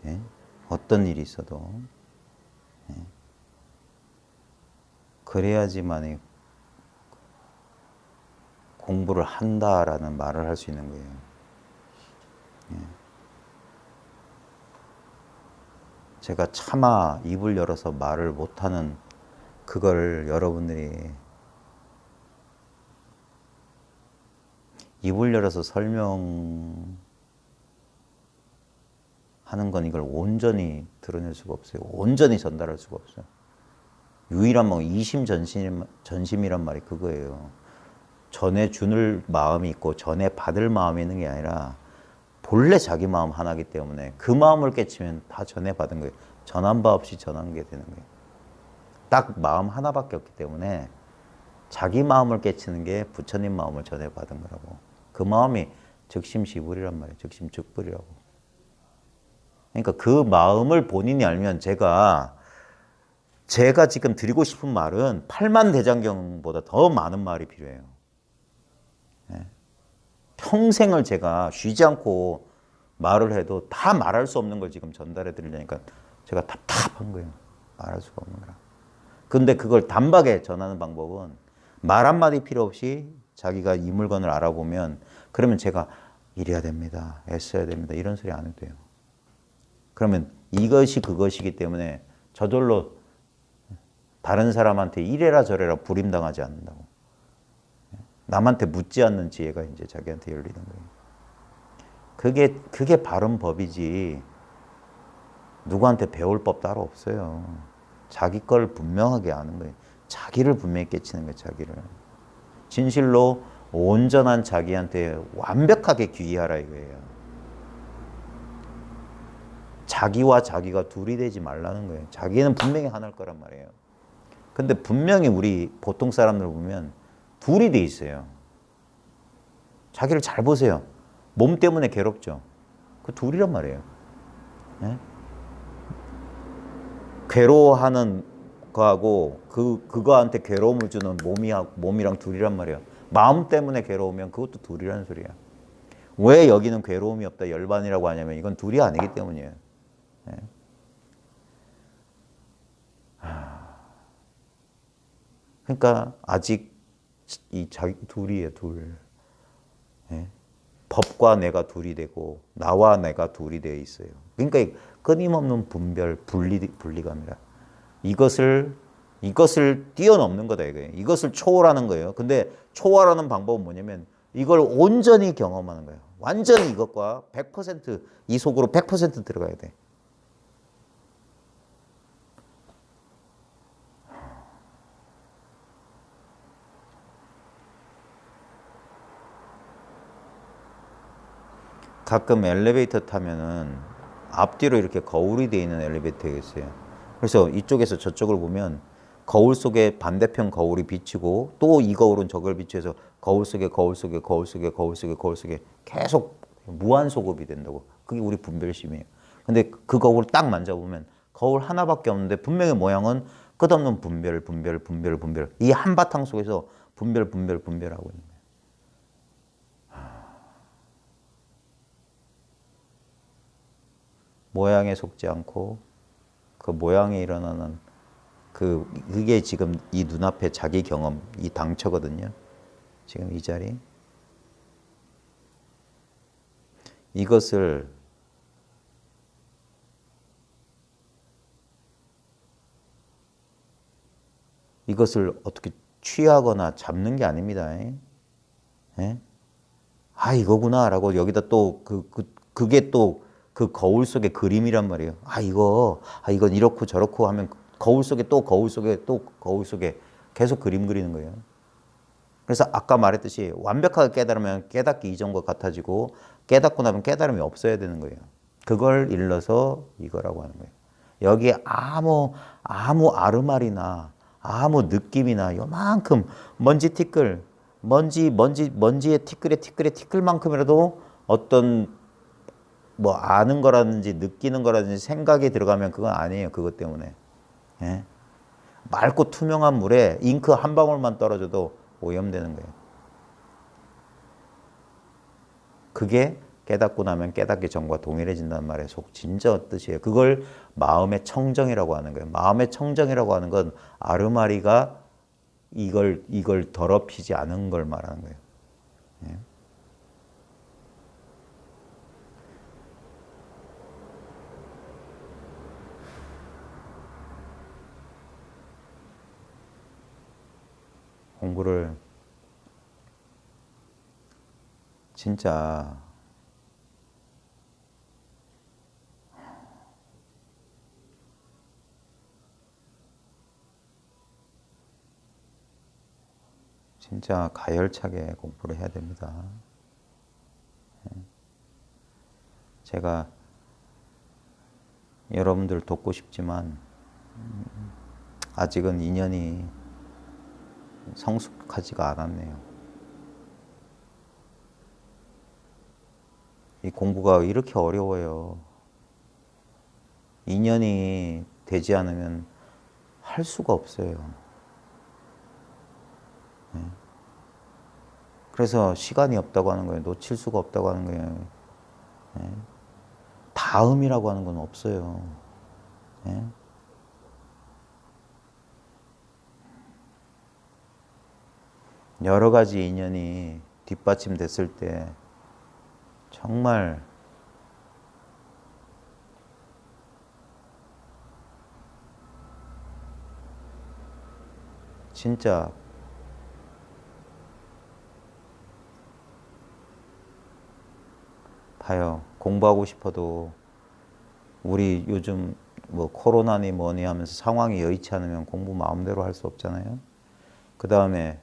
예? 어떤 일이 있어도. 예? 그래야지만 공부를 한다라는 말을 할 수 있는 거예요. 예. 제가 차마 입을 열어서 말을 못하는 그걸 여러분들이 입을 열어서 설명하는 건 이걸 온전히 드러낼 수가 없어요. 온전히 전달할 수가 없어요. 유일한 뭐 이심전심이란 말이 그거예요. 전해 주는 마음이 있고 전해 받을 마음이 있는 게 아니라 본래 자기 마음 하나이기 때문에 그 마음을 깨치면 다 전해 받은 거예요. 전한 바 없이 전한 게 되는 거예요. 딱 마음 하나밖에 없기 때문에 자기 마음을 깨치는 게 부처님 마음을 전해 받은 거라고. 그 마음이 즉심시불이란 말이에요. 즉심즉불이라고. 그러니까 그 마음을 본인이 알면 제가 지금 드리고 싶은 말은 8만 대장경보다 더 많은 말이 필요해요. 네. 평생을 제가 쉬지 않고 말을 해도 다 말할 수 없는 걸 지금 전달해 드리려니까 제가 답답한 거예요. 말할 수가 없는 거라. 근데 그걸 단박에 전하는 방법은 말 한마디 필요 없이 자기가 이 물건을 알아보면 그러면 제가 이래야 됩니다. 애써야 됩니다. 이런 소리 안 해도 돼요. 그러면 이것이 그것이기 때문에 저절로 다른 사람한테 이래라 저래라 불임당하지 않는다고. 남한테 묻지 않는 지혜가 이제 자기한테 열리는 거예요. 그게 바른 법이지 누구한테 배울 법 따로 없어요. 자기 걸 분명하게 아는 거예요. 자기를 분명히 깨치는 거예요. 자기를. 진실로 온전한 자기한테 완벽하게 귀의하라 이거예요. 자기와 자기가 둘이 되지 말라는 거예요. 자기는 분명히 하나일 거란 말이에요. 근데 분명히 우리 보통 사람들 보면 둘이 돼 있어요. 자기를 잘 보세요. 몸 때문에 괴롭죠. 그 둘이란 말이에요. 네? 괴로워하는 거하고 그거한테 괴로움을 주는 몸이랑 둘이란 말이에요. 마음 때문에 괴로우면 그것도 둘이라는 소리야. 왜 여기는 괴로움이 없다 열반이라고 하냐면 이건 둘이 아니기 때문이에요. 네? 그러니까 아직 이 자기 둘이에요, 둘. 네? 법과 내가 둘이 되고 나와 내가 둘이 되어 있어요. 그러니까 끊임없는 분별, 분리감이라. 이것을 이것을 뛰어넘는 거다 이거예요. 이것을 초월하는 거예요. 근데 초월하는 방법은 뭐냐면 이걸 온전히 경험하는 거예요. 완전히 이것과 100%이 속으로 100% 들어가야 돼. 가끔 엘리베이터 타면은 앞뒤로 이렇게 거울이 되어 있는 엘리베이터가 있어요. 그래서 이쪽에서 저쪽을 보면 거울 속에 반대편 거울이 비치고 또 이 거울은 저걸 비추어서 거울 속에 거울 속에 거울 속에 거울 속에 거울 속에 계속 무한 소급이 된다고. 그게 우리 분별심이에요. 근데 그 거울을 딱 만져보면 거울 하나밖에 없는데 분명히 모양은 끝없는 분별, 분별, 분별, 분별. 이 한바탕 속에서 분별, 분별, 분별하고 있는 거예요. 모양에 속지 않고 그 모양에 일어나는 그게 지금 이 눈앞에 자기 경험, 이 당처거든요. 지금 이 자리. 이것을 어떻게 취하거나 잡는 게 아닙니다. 예? 아, 이거구나라고 여기다 또 그게 또 그 거울 속의 그림이란 말이에요. 이건 이렇고 저렇고 하면 거울 속에 또 거울 속에 또 거울 속에 계속 그림 그리는 거예요. 그래서 아까 말했듯이 완벽하게 깨달으면 깨닫기 이전과 같아지고 깨닫고 나면 깨달음이 없어야 되는 거예요. 그걸 일러서 이거라고 하는 거예요. 여기에 아무 아르말이나 아무 느낌이나 요만큼 먼지의 티끌만큼이라도 어떤 뭐 아는 거라든지 느끼는 거라든지 생각이 들어가면 그건 아니에요. 그것 때문에. 예? 맑고 투명한 물에 잉크 한 방울만 떨어져도 오염되는 거예요. 그게 깨닫고 나면 깨닫기 전과 동일해진다는 말의 진짜 뜻이에요. 그걸 마음의 청정이라고 하는 거예요. 마음의 청정이라고 하는 건 아르마리가 이걸 더럽히지 않은 걸 말하는 거예요. 예? 공부를 진짜 가열차게 공부를 해야 됩니다. 제가 여러분들 돕고 싶지만 아직은 인연이 성숙하지가 않았네요. 이 공부가 이렇게 어려워요. 인연이 되지 않으면 할 수가 없어요. 그래서 시간이 없다고 하는 거예요. 놓칠 수가 없다고 하는 거예요. 다음이라고 하는 건 없어요. 여러 가지 인연이 뒷받침됐을 때 정말 진짜 봐요. 공부하고 싶어도 우리 요즘 뭐 코로나니 뭐니 하면서 상황이 여의치 않으면 공부 마음대로 할 수 없잖아요. 그 다음에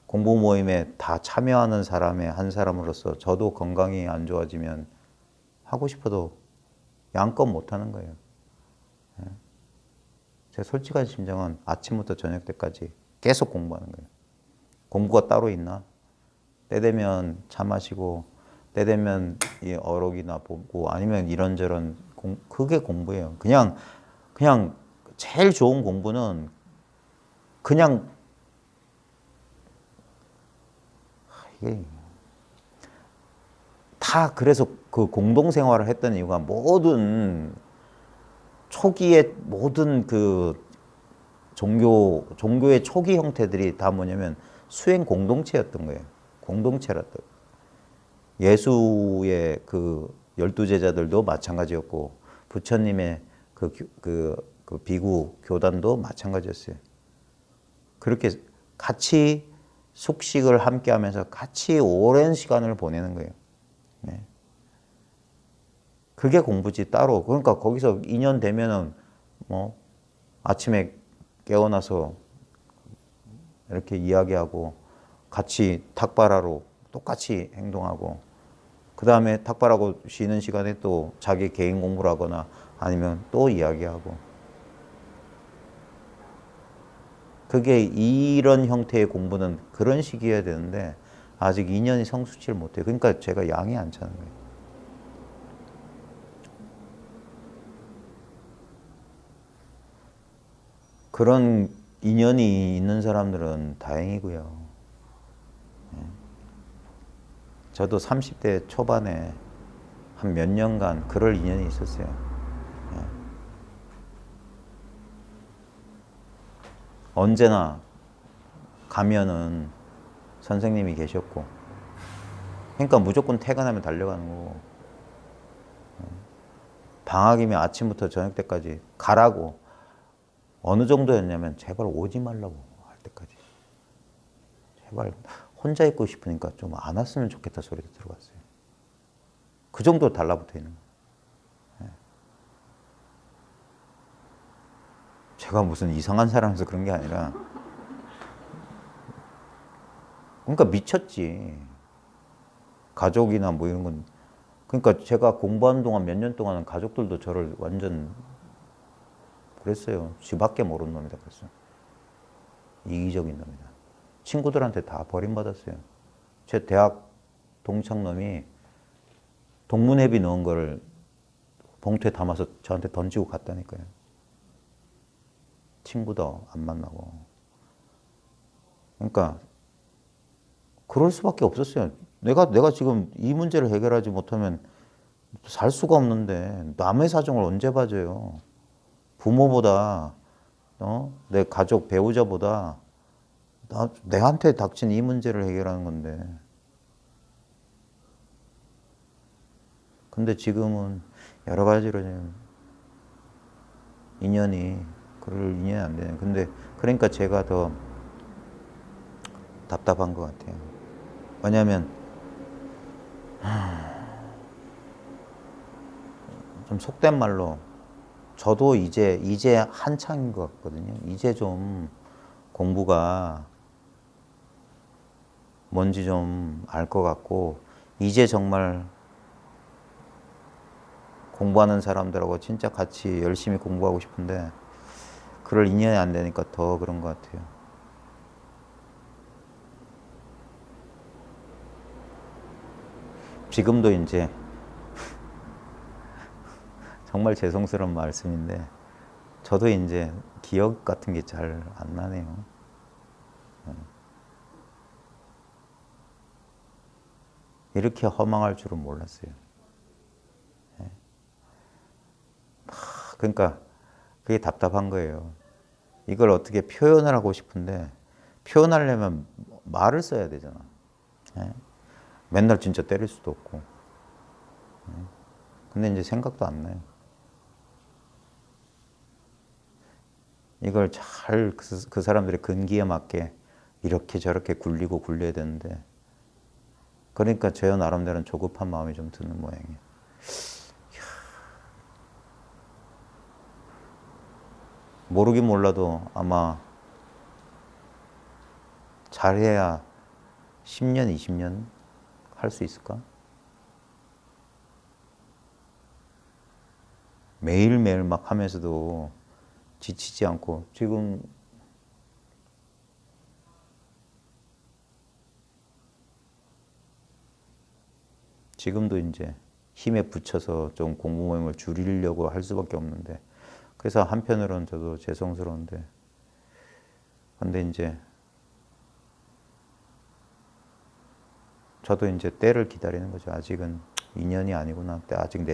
공부 모임에 다 참여하는 사람의 한 사람으로서 저도 건강이 안 좋아지면 하고 싶어도 양껏 못 하는 거예요. 제 솔직한 심정은 아침부터 저녁 때까지 계속 공부하는 거예요. 공부가 따로 있나? 때 되면 차 마시고 때 되면 이 어록이나 보고 아니면 이런저런 그게 공부예요. 그냥 제일 좋은 공부는 그냥 이게 다 그래서 그 공동생활을 했던 이유가 모든 초기의 모든 그 종교의 초기 형태들이 다 뭐냐면 수행 공동체였던 거예요. 공동체였던. 예수의 그 12제자들도 마찬가지였고 부처님의 그 그 비구 교단도 마찬가지였어요. 그렇게 같이 숙식을 함께 하면서 같이 오랜 시간을 보내는 거예요. 네. 그게 공부지 따로. 그러니까 거기서 2년 되면은 뭐 아침에 깨어나서 이렇게 이야기하고 같이 탁발하러 똑같이 행동하고 그 다음에 탁발하고 쉬는 시간에 또 자기 개인 공부를 하거나 아니면 또 이야기하고 그게 이런 형태의 공부는 그런 식이어야 되는데 아직 2년이 성숙치를 못해요. 그러니까 제가 양이 안 차는 거예요. 그런 인연이 있는 사람들은 다행이고요. 저도 30대 초반에 한 몇 년간 그럴 인연이 있었어요. 언제나 가면은 선생님이 계셨고 그러니까 무조건 퇴근하면 달려가는 거고 방학이면 아침부터 저녁 때까지 가라고 어느 정도였냐면 제발 오지 말라고 할 때까지 제발 혼자 있고 싶으니까 좀 안 왔으면 좋겠다 소리도 들어갔어요. 그 정도 달라붙어 있는 거예요. 제가 무슨 이상한 사람에서 그런 게 아니라 그러니까 미쳤지. 가족이나 뭐 이런 건 그러니까 제가 공부하는 동안 몇 년 동안은 가족들도 저를 완전 그랬어요. 쥐밖에 모르는 놈이다 그랬어요. 이기적인 놈이다. 친구들한테 다 버림받았어요. 제 대학 동창놈이 동문회비 넣은 거를 봉투에 담아서 저한테 던지고 갔다니까요. 친구도 안 만나고. 그러니까 그럴 수밖에 없었어요. 내가 지금 이 문제를 해결하지 못하면 살 수가 없는데 남의 사정을 언제 봐줘요. 부모보다 내 가족 배우자보다 내한테 닥친 이 문제를 해결하는 건데. 근데 지금은 여러 가지로 인연이 그럴 인연이 안 되네. 근데 그러니까 제가 더 답답한 것 같아요. 왜냐하면 좀 속된 말로 저도 이제 한창인 것 같거든요. 이제 좀 공부가 뭔지 좀 알 것 같고 이제 정말 공부하는 사람들하고 진짜 같이 열심히 공부하고 싶은데 그럴 인연이 안 되니까 더 그런 것 같아요. 지금도 이제 정말 죄송스러운 말씀인데 저도 이제 기억 같은 게 잘 안 나네요. 이렇게 허망할 줄은 몰랐어요. 그러니까 그게 답답한 거예요. 이걸 어떻게 표현을 하고 싶은데 표현하려면 말을 써야 되잖아. 맨날 진짜 때릴 수도 없고. 근데 이제 생각도 안 나요. 이걸 잘 그 사람들의 근기에 맞게 이렇게 저렇게 굴리고 굴려야 되는데 그러니까 저 나름대로는 조급한 마음이 좀 드는 모양이에요. 모르긴 몰라도 아마 잘해야 10년, 20년 할 수 있을까? 매일매일 막 하면서도 지치지 않고 지금도 이제 힘에 부쳐서 좀 공부 모임을 줄이려고 할 수밖에 없는데 그래서 한편으로는 저도 죄송스러운데 근데 이제 저도 이제 때를 기다리는 거죠. 아직은 2년이 아니구나. 아직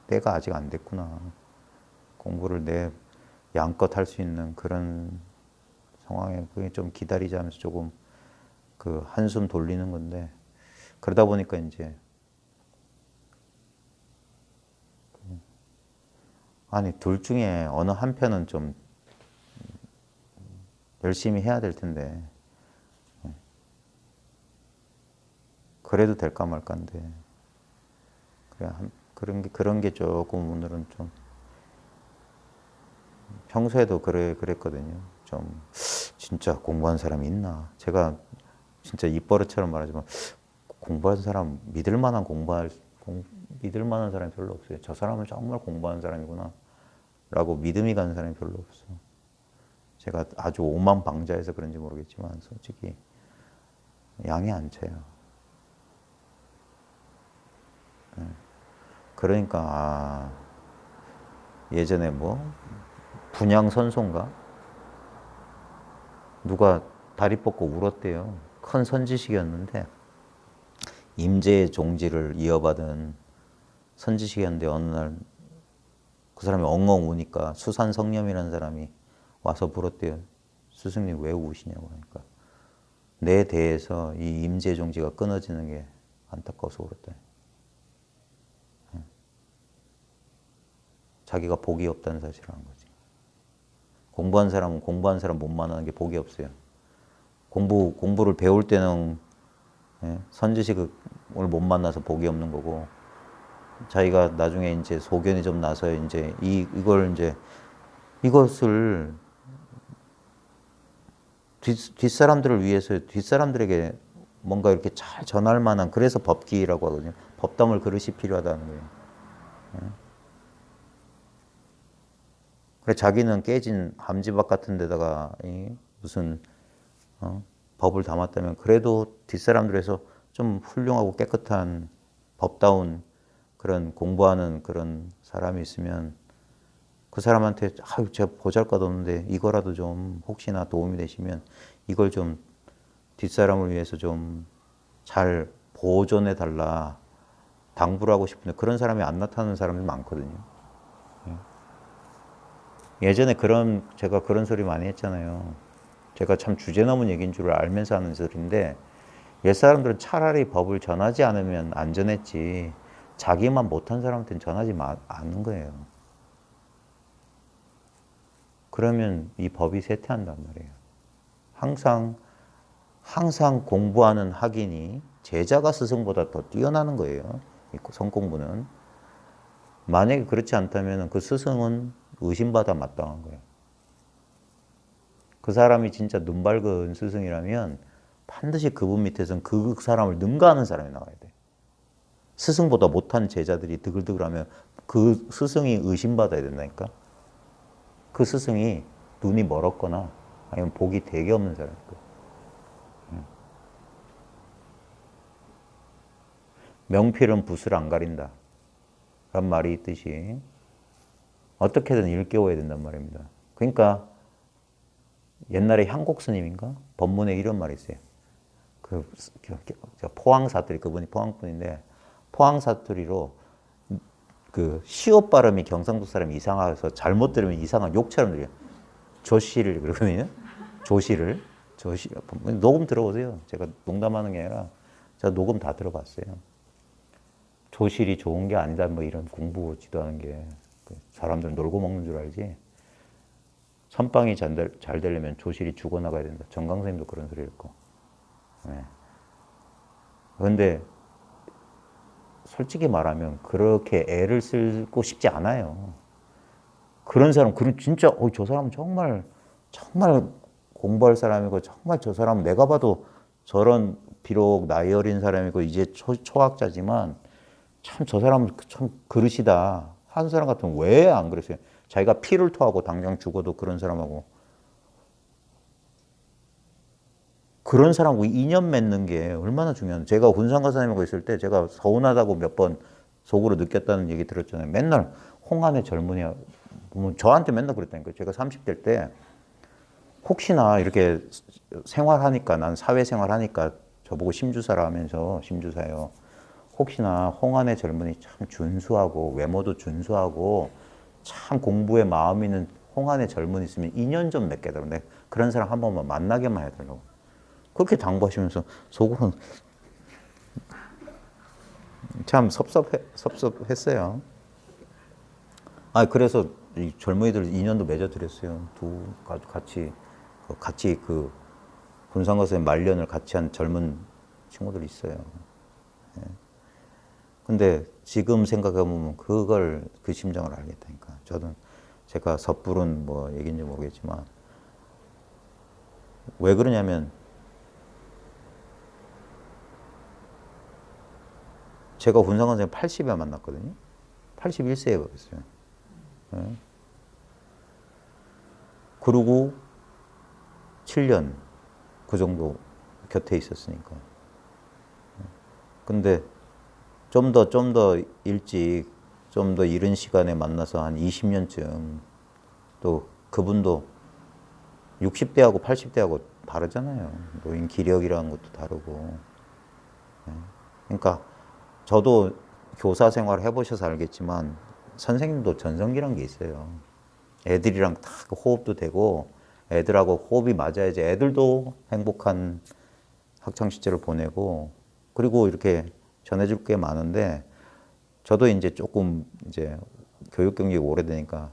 때가 아직 안 됐구나. 공부를 내 양껏 할 수 있는 그런 상황에 그게 좀 기다리자 하면서 조금 그 한숨 돌리는 건데 그러다 보니까 이제 아니 둘 중에 어느 한 편은 좀 열심히 해야 될 텐데 그래도 될까 말까인데 그래 그런 게 조금 오늘은 좀 평소에도 그랬거든요. 좀 진짜 공부한 사람이 있나? 제가 진짜 입버릇처럼 말하지만 공부한 사람 믿을 만한 사람이 별로 없어요. 저 사람은 정말 공부하는 사람이구나 라고 믿음이 가는 사람이 별로 없어. 제가 아주 오만방자해서 그런지 모르겠지만 솔직히 양이 안 쳐요. 그러니까 예전에 뭐 분향선소인가? 누가 다리 뻗고 울었대요. 큰 선지식이었는데 임재의 종지를 이어받은 선지식이었는데 어느 날 그 사람이 엉엉 우니까 수산성념이라는 사람이 와서 물었대요. 스승님 왜 우시냐고 하니까 내 대에서 이 임재 종지가 끊어지는 게 안타까워서 울었다. 자기가 복이 없다는 사실을 한 거지. 공부한 사람은 공부한 사람 못 만나는 게 복이 없어요. 공부를 배울 때는 선지식을 못 만나서 복이 없는 거고 자기가 나중에 이제 소견이 좀 나서 이제 이것을 뒷사람들을 위해서 뒷사람들에게 뭔가 이렇게 잘 전할 만한 그래서 법기라고 하거든요. 법담을 그릇이 필요하다는 거예요. 그래 자기는 깨진 함지박 같은 데다가 무슨 법을 담았다면 그래도 뒷사람들에서 좀 훌륭하고 깨끗한 법다운 그런 공부하는 그런 사람이 있으면 그 사람한테 아유 제가 보잘것없는데 이거라도 좀 혹시나 도움이 되시면 이걸 좀 뒷사람을 위해서 좀 잘 보존해 달라 당부를 하고 싶은데 그런 사람이 안 나타나는 사람이 많거든요. 예전에 제가 그런 소리 많이 했잖아요. 제가 참 주제 넘은 얘기인 줄 알면서 하는 소리인데 옛사람들은 차라리 법을 전하지 않으면 안 전했지 자기만 못한 사람한테는 전하지 않는 거예요. 그러면 이 법이 쇠퇴한단 말이에요. 항상 공부하는 학인이 제자가 스승보다 더 뛰어나는 거예요. 성공부는. 만약에 그렇지 않다면 그 스승은 의심받아 마땅한 거예요. 그 사람이 진짜 눈 밝은 스승이라면 반드시 그분 밑에서는 그 사람을 능가하는 사람이 나와야 돼. 스승보다 못한 제자들이 드글드글하면 그 스승이 의심받아야 된다니까. 그 스승이 눈이 멀었거나 아니면 복이 되게 없는 사람일 거예요. 명필은 붓을 안 가린다 라는 말이 있듯이 어떻게든 일깨워야 된단 말입니다. 그러니까 옛날에 향곡 스님인가? 법문에 이런 말이 있어요. 포항사투리, 그분이 포항분인데 포항사투리로 그 시옷 발음이 경상도 사람이 이상해서 잘못 들으면 이상한 욕처럼 들려요. 조시를 그러거든요. 조시. 녹음 들어보세요. 제가 농담하는 게 아니라 제가 녹음 다 들어봤어요. 조실이 좋은 게 아니다. 뭐 이런 공부 지도하는 게 사람들 놀고 먹는 줄 알지. 선빵이 잘 되려면 조실이 죽어나가야 된다. 정강 선생님도 그런 소리 했고. 그런데 솔직히 말하면 그렇게 애를 쓰고 싶지 않아요. 그런 사람, 진짜 저 사람은 정말 공부할 사람이고 정말 저 사람은 내가 봐도 저런 비록 나이 어린 사람이고 이제 초학자지만 참 저 사람은 참 그릇이다 하는 사람 같으면 왜 안 그랬어요? 자기가 피를 토하고 당장 죽어도 그런 사람하고 인연 맺는 게 얼마나 중요한데 제가 군산가 선생님하고 있을 때 제가 서운하다고 몇 번 속으로 느꼈다는 얘기 들었잖아요. 맨날 홍안의 젊은이야. 저한테 맨날 그랬다니까요. 제가 30대 때 혹시나 이렇게 생활하니까 난 사회생활 하니까 저보고 심주사라 하면서 심주사요. 혹시나 홍안의 젊은이 참 준수하고 외모도 준수하고 참 공부에 마음 있는 홍안의 젊은이 있으면 인연 좀 맺게 해달라고. 그런 사람 한 번만 만나게만 해달라고. 그렇게 당부하시면서 속으로는 참 섭섭했어요. 그래서 이 젊은이들 인연도 맺어드렸어요. 같이 그 군산 가서 말년을 같이 한 젊은 친구들 있어요. 예. 근데 지금 생각해보면 그 심정을 알겠다니까. 저는 제가 섣부른 뭐 얘기인지 모르겠지만 왜 그러냐면 제가 군산 선생님 80에 만났거든요. 81세에 그랬어요. 예. 그리고 7년 그 정도 곁에 있었으니까. 근데 좀 더 일찍, 좀 더 이른 시간에 만나서 한 20년쯤 또 그분도 60대하고 80대하고 다르잖아요. 노인 기력이라는 것도 다르고. 예. 그러니까 저도 교사 생활 해보셔서 알겠지만 선생님도 전성기란 게 있어요. 애들이랑 다 호흡도 되고 애들하고 호흡이 맞아야지 애들도 행복한 학창 시절을 보내고 그리고 이렇게 전해줄 게 많은데 저도 이제 조금 이제 교육 경력이 오래되니까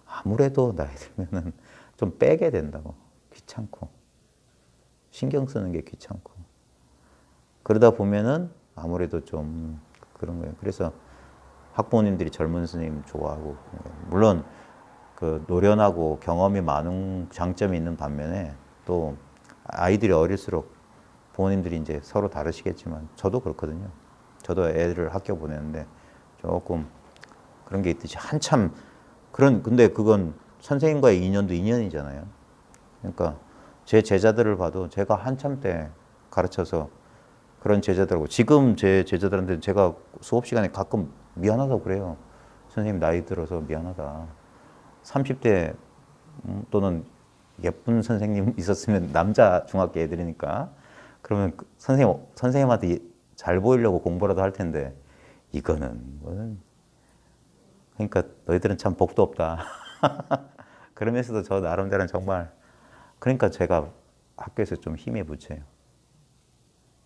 아무래도 나이 들면은 좀 빼게 된다고. 귀찮고 신경 쓰는 게 귀찮고 그러다 보면은 아무래도 좀 그런 거예요. 그래서 학부모님들이 젊은 스님 좋아하고 물론 그 노련하고 경험이 많은 장점이 있는 반면에 또 아이들이 어릴수록 부모님들이 이제 서로 다르시겠지만 저도 그렇거든요. 저도 애들을 학교 보내는데 조금 그런 게 있듯이 한참 근데 그건 선생님과의 인연도 인연이잖아요. 그러니까 제 제자들을 봐도 제가 한참 때 가르쳐서 그런 제자들하고 지금 제 제자들한테 제가 수업 시간에 가끔 미안하다고 그래요. 선생님 나이 들어서 미안하다. 30대 또는 예쁜 선생님 있었으면 남자 중학교 애들이니까 그러면 선생님한테 잘 보이려고 공부라도 할 텐데 이거는 뭐는 그러니까 너희들은 참 복도 없다. 그러면서도 저 나름대로는 정말 그러니까 제가 학교에서 좀 힘에 부쳐요.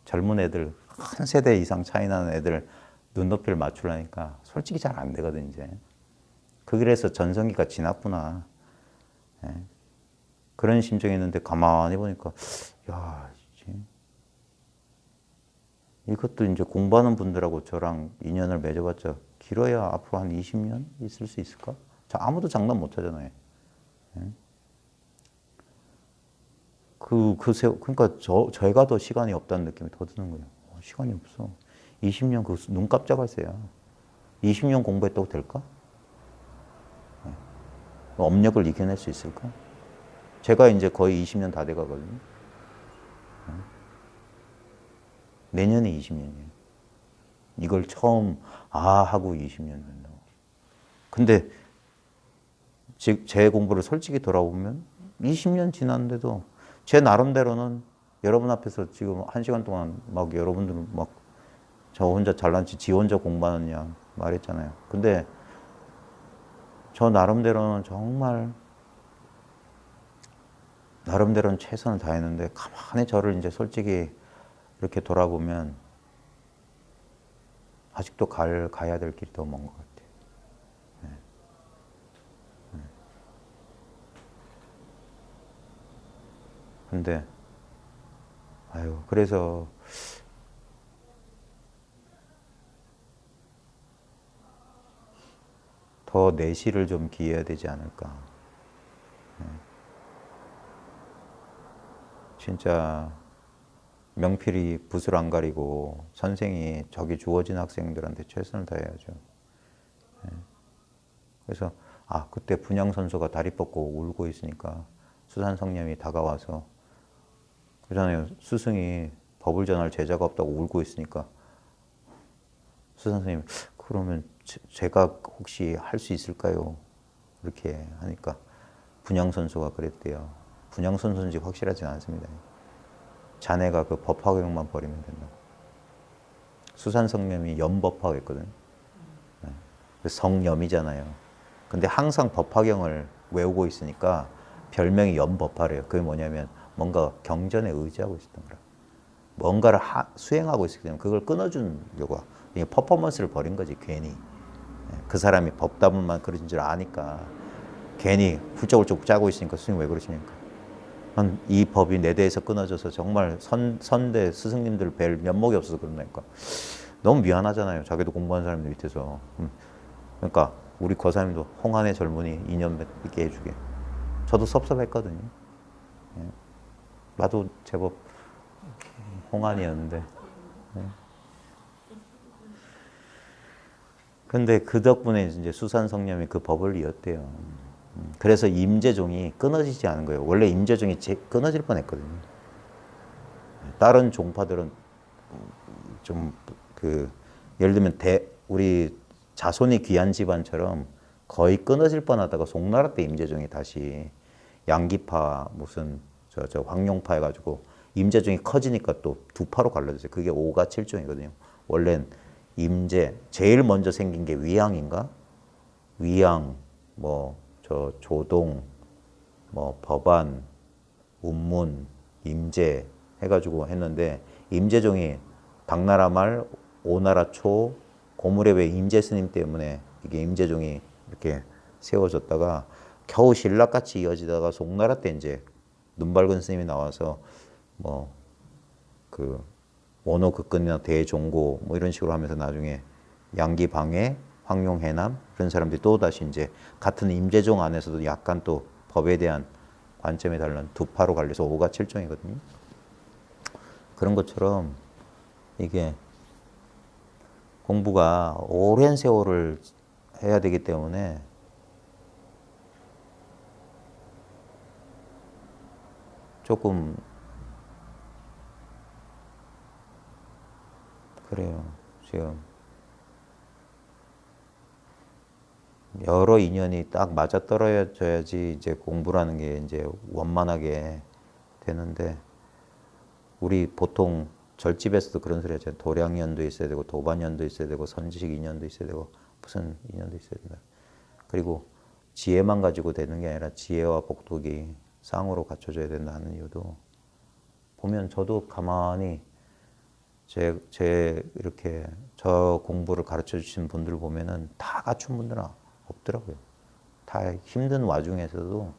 젊은 애들 한 세대 이상 차이 나는 애들 눈높이를 맞추려니까 솔직히 잘 안 되거든 이제. 그래서 전성기가 지났구나. 예. 그런 심정이 있는데 가만히 보니까 야 이것도 이제 공부하는 분들하고 저랑 인연을 맺어봤자 길어야 앞으로 한 20년 있을 수 있을까? 아무도 장담 못 하잖아요. 예. 그러니까 제가 더 시간이 없다는 느낌이 더 드는 거예요. 시간이 없어. 20년 눈 깜짝할새야. 20년 공부했다고 될까? 예. 업력을 이겨낼 수 있을까? 제가 이제 거의 20년 다 돼가거든요. 내년이 20년이에요. 이걸 처음 하고 20년 된다고. 근데 제 공부를 솔직히 돌아보면 20년 지났는데도 제 나름대로는 여러분 앞에서 지금 1시간 동안 막 여러분들은 막 저 혼자 잘난 지 혼자 공부하느냐 말했잖아요. 근데 저 나름대로는 정말 나름대로는 최선을 다했는데 가만히 저를 이제 솔직히 이렇게 돌아보면 아직도 가야 될 길이 더 먼 것 같아요. 네. 네. 근데 그래서 더 내실을 좀 기해야 되지 않을까. 네. 진짜 명필이 붓을 안 가리고 선생이 저기 주어진 학생들한테 최선을 다해야죠. 네. 그래서 그때 분향선소가 다리 뻗고 울고 있으니까 수산성념이 다가와서 그러잖아요. 스승이 법을 전할 제자가 없다고 울고 있으니까 수산선생님이 그러면 제가 혹시 할 수 있을까요? 이렇게 하니까 분향선소가 그랬대요. 분향선소인지 확실하진 않습니다. 자네가 그 법화경만 버리면 된다고. 수산성념이 염법화했거든. 네. 성염이잖아요. 근데 항상 법화경을 외우고 있으니까 별명이 염법화래요. 그게 뭐냐면 뭔가 경전에 의지하고 있었던 거라. 뭔가를 수행하고 있기 때문에 그걸 끊어주려고 퍼포먼스를 벌인 거지 괜히. 그 사람이 법다문만 그런 줄 아니까 괜히 훌쩍훌쩍 짜고 있으니까 스님 왜 그러십니까? 난 이 법이 내 대에서 끊어져서 정말 선대 스승님들 뵐 면목이 없어서 그런다니까. 너무 미안하잖아요. 자기도 공부한 사람들 밑에서. 그러니까 우리 거사님도 홍한의 젊은이 2년 있게 해주게. 저도 섭섭했거든요. 예. 나도 제법 홍한이었는데. 예. 근데 그 덕분에 이제 수산성념이 그 법을 이었대요. 그래서 임재종이 끊어지지 않은 거예요. 원래 임재종이 끊어질 뻔했거든요. 다른 종파들은 좀 그 예를 들면 우리 자손이 귀한 집안처럼 거의 끊어질 뻔하다가 송나라 때 임재종이 다시 양기파 무슨 저 황룡파 해가지고 임재종이 커지니까 또 두 파로 갈라졌어요. 그게 5가 7종이거든요. 원래는 임재 제일 먼저 생긴 게 위양인가? 위양 뭐 저 조동 뭐 법안 운문 임재 해가지고 했는데 임재종이 당나라 말 오나라 초 고물의 왜 임재 스님 때문에 이게 임재종이 이렇게 세워졌다가 겨우 신라같이 이어지다가 송나라 때 이제 눈밝은 스님이 나와서 뭐 그 원호극근이나 대종고 뭐 이런 식으로 하면서 나중에 양기방해, 황룡해남 그런 사람들이 또 다시 이제 같은 임재종 안에서도 약간 또 법에 대한 관점이 다른 두 파로 갈려서 5가 7종이거든요. 그런 것처럼 이게 공부가 오랜 세월을 해야 되기 때문에 조금 그래요. 지금 여러 인연이 딱 맞아 떨어져야지 이제 공부라는 게 이제 원만하게 되는데 우리 보통 절집에서도 그런 소리 하잖아요. 도량년도 있어야 되고 도반년도 있어야 되고 선지식 인연도 있어야 되고 무슨 인연도 있어야 된다. 그리고 지혜만 가지고 되는 게 아니라 지혜와 복덕이 쌍으로 갖춰져야 된다는 이유도 보면 저도 가만히 제 이렇게 저 공부를 가르쳐 주신 분들 보면은 다 갖춘 분들은 없더라고요. 다 힘든 와중에서도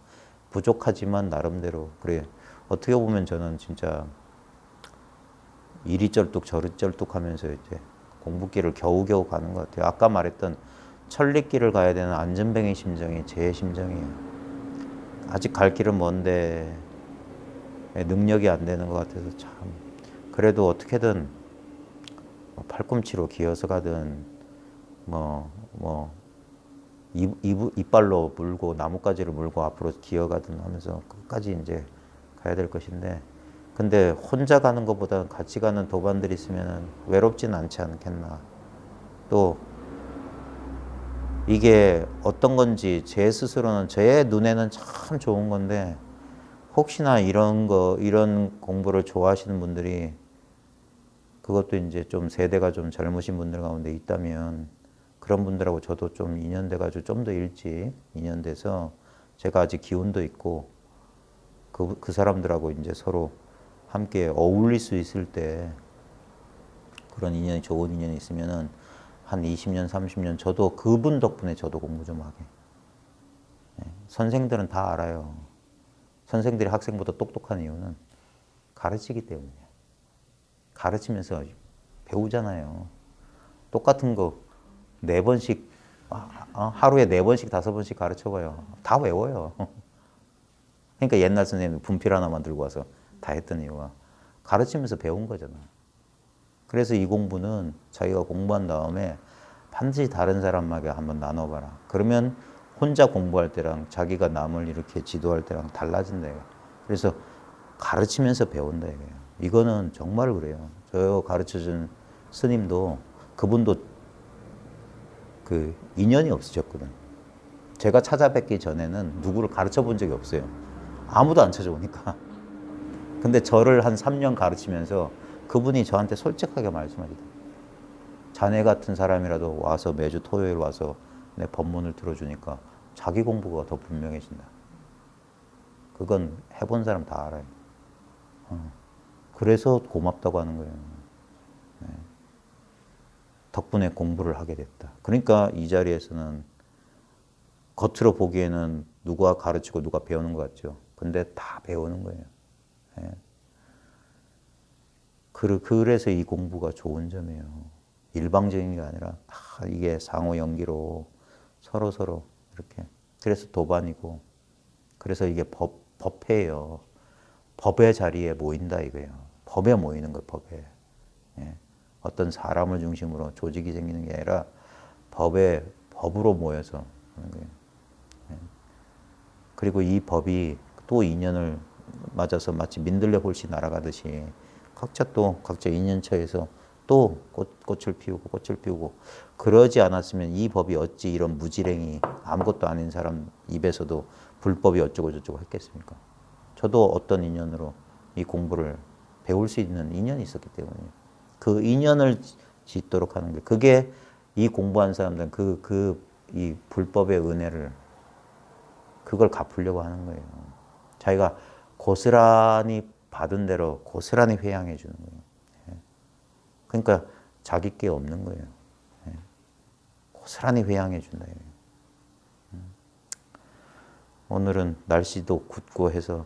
부족하지만 나름대로 그래. 어떻게 보면 저는 진짜 이리 쩔뚝 저리 쩔뚝 하면서 이제 공부길을 겨우겨우 가는 것 같아요. 아까 말했던 천리길을 가야 되는 안전뱅이 심정이 제 심정이에요. 아직 갈 길은 먼데 능력이 안 되는 것 같아서 참 그래도 어떻게든 팔꿈치로 기어서 가든 이빨로 물고 나뭇가지를 물고 앞으로 기어가든 하면서 끝까지 이제 가야 될 것인데 근데 혼자 가는 것보다 같이 가는 도반들이 있으면 외롭지는 않지 않겠나. 또 이게 어떤 건지 제 스스로는 제 눈에는 참 좋은 건데 혹시나 이런 공부를 좋아하시는 분들이 그것도 이제 좀 세대가 좀 젊으신 분들 가운데 있다면 그런 분들하고 저도 좀 인연 돼가지고 좀 더 일찍 인연 돼서 제가 아직 기운도 있고 그 사람들하고 이제 서로 함께 어울릴 수 있을 때 그런 인연이 좋은 인연이 있으면은 한 20년, 30년 저도 그분 덕분에 저도 공부 좀 하게. 선생들은 다 알아요. 선생들이 학생보다 똑똑한 이유는 가르치기 때문이에요. 가르치면서 배우잖아요. 똑같은 거 4번씩 하루에 4번씩 5번씩 가르쳐봐요. 다 외워요. 그러니까 옛날 선생님이 분필 하나만 들고 와서 다 했던 이유가 가르치면서 배운 거잖아. 그래서 이 공부는 자기가 공부한 다음에 반드시 다른 사람에게 한번 나눠봐라. 그러면 혼자 공부할 때랑 자기가 남을 이렇게 지도할 때랑 달라진다. 그래서 가르치면서 배운다 이거예요. 이거는 정말 그래요. 저 가르쳐준 스님도 그분도 그 인연이 없으셨거든. 제가 찾아뵙기 전에는 누구를 가르쳐 본 적이 없어요. 아무도 안 찾아오니까. 근데 저를 한 3년 가르치면서 그분이 저한테 솔직하게 말씀하시더라고요. 자네 같은 사람이라도 와서 매주 토요일 와서 내 법문을 들어주니까 자기 공부가 더 분명해진다. 그건 해본 사람 다 알아요. 그래서 고맙다고 하는 거예요. 네. 덕분에 공부를 하게 됐다. 그러니까 이 자리에서는 겉으로 보기에는 누가 가르치고 누가 배우는 것 같죠. 근데 다 배우는 거예요. 예. 그래서 이 공부가 좋은 점이에요. 일방적인 게 아니라 다 이게 상호 연기로 서로 이렇게. 그래서 도반이고, 그래서 이게 법회예요. 법의 자리에 모인다 이거예요. 법에 모이는 거예요. 법에. 예. 어떤 사람을 중심으로 조직이 생기는 게 아니라 법으로 모여서 하는 거예요. 예. 그리고 이 법이 또 인연을 맞아서 마치 민들레 홀씨 날아가듯이 각자 인연처에서 또 꽃을 피우고 그러지 않았으면 이 법이 어찌 이런 무지랭이 아무것도 아닌 사람 입에서도 불법이 어쩌고 저쩌고 했겠습니까? 저도 어떤 인연으로 이 공부를 배울 수 있는 인연이 있었기 때문에 그 인연을 짓도록 하는 게 그게 이 공부한 사람들은 이 불법의 은혜를 그걸 갚으려고 하는 거예요. 자기가 고스란히 받은 대로 고스란히 회양해 주는 거예요. 예. 그러니까 자기 게 없는 거예요. 예. 고스란히 회양해 준다. 오늘은 날씨도 굿고 해서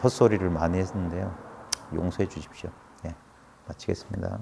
헛소리를 많이 했는데요. 용서해 주십시오. 예. 마치겠습니다.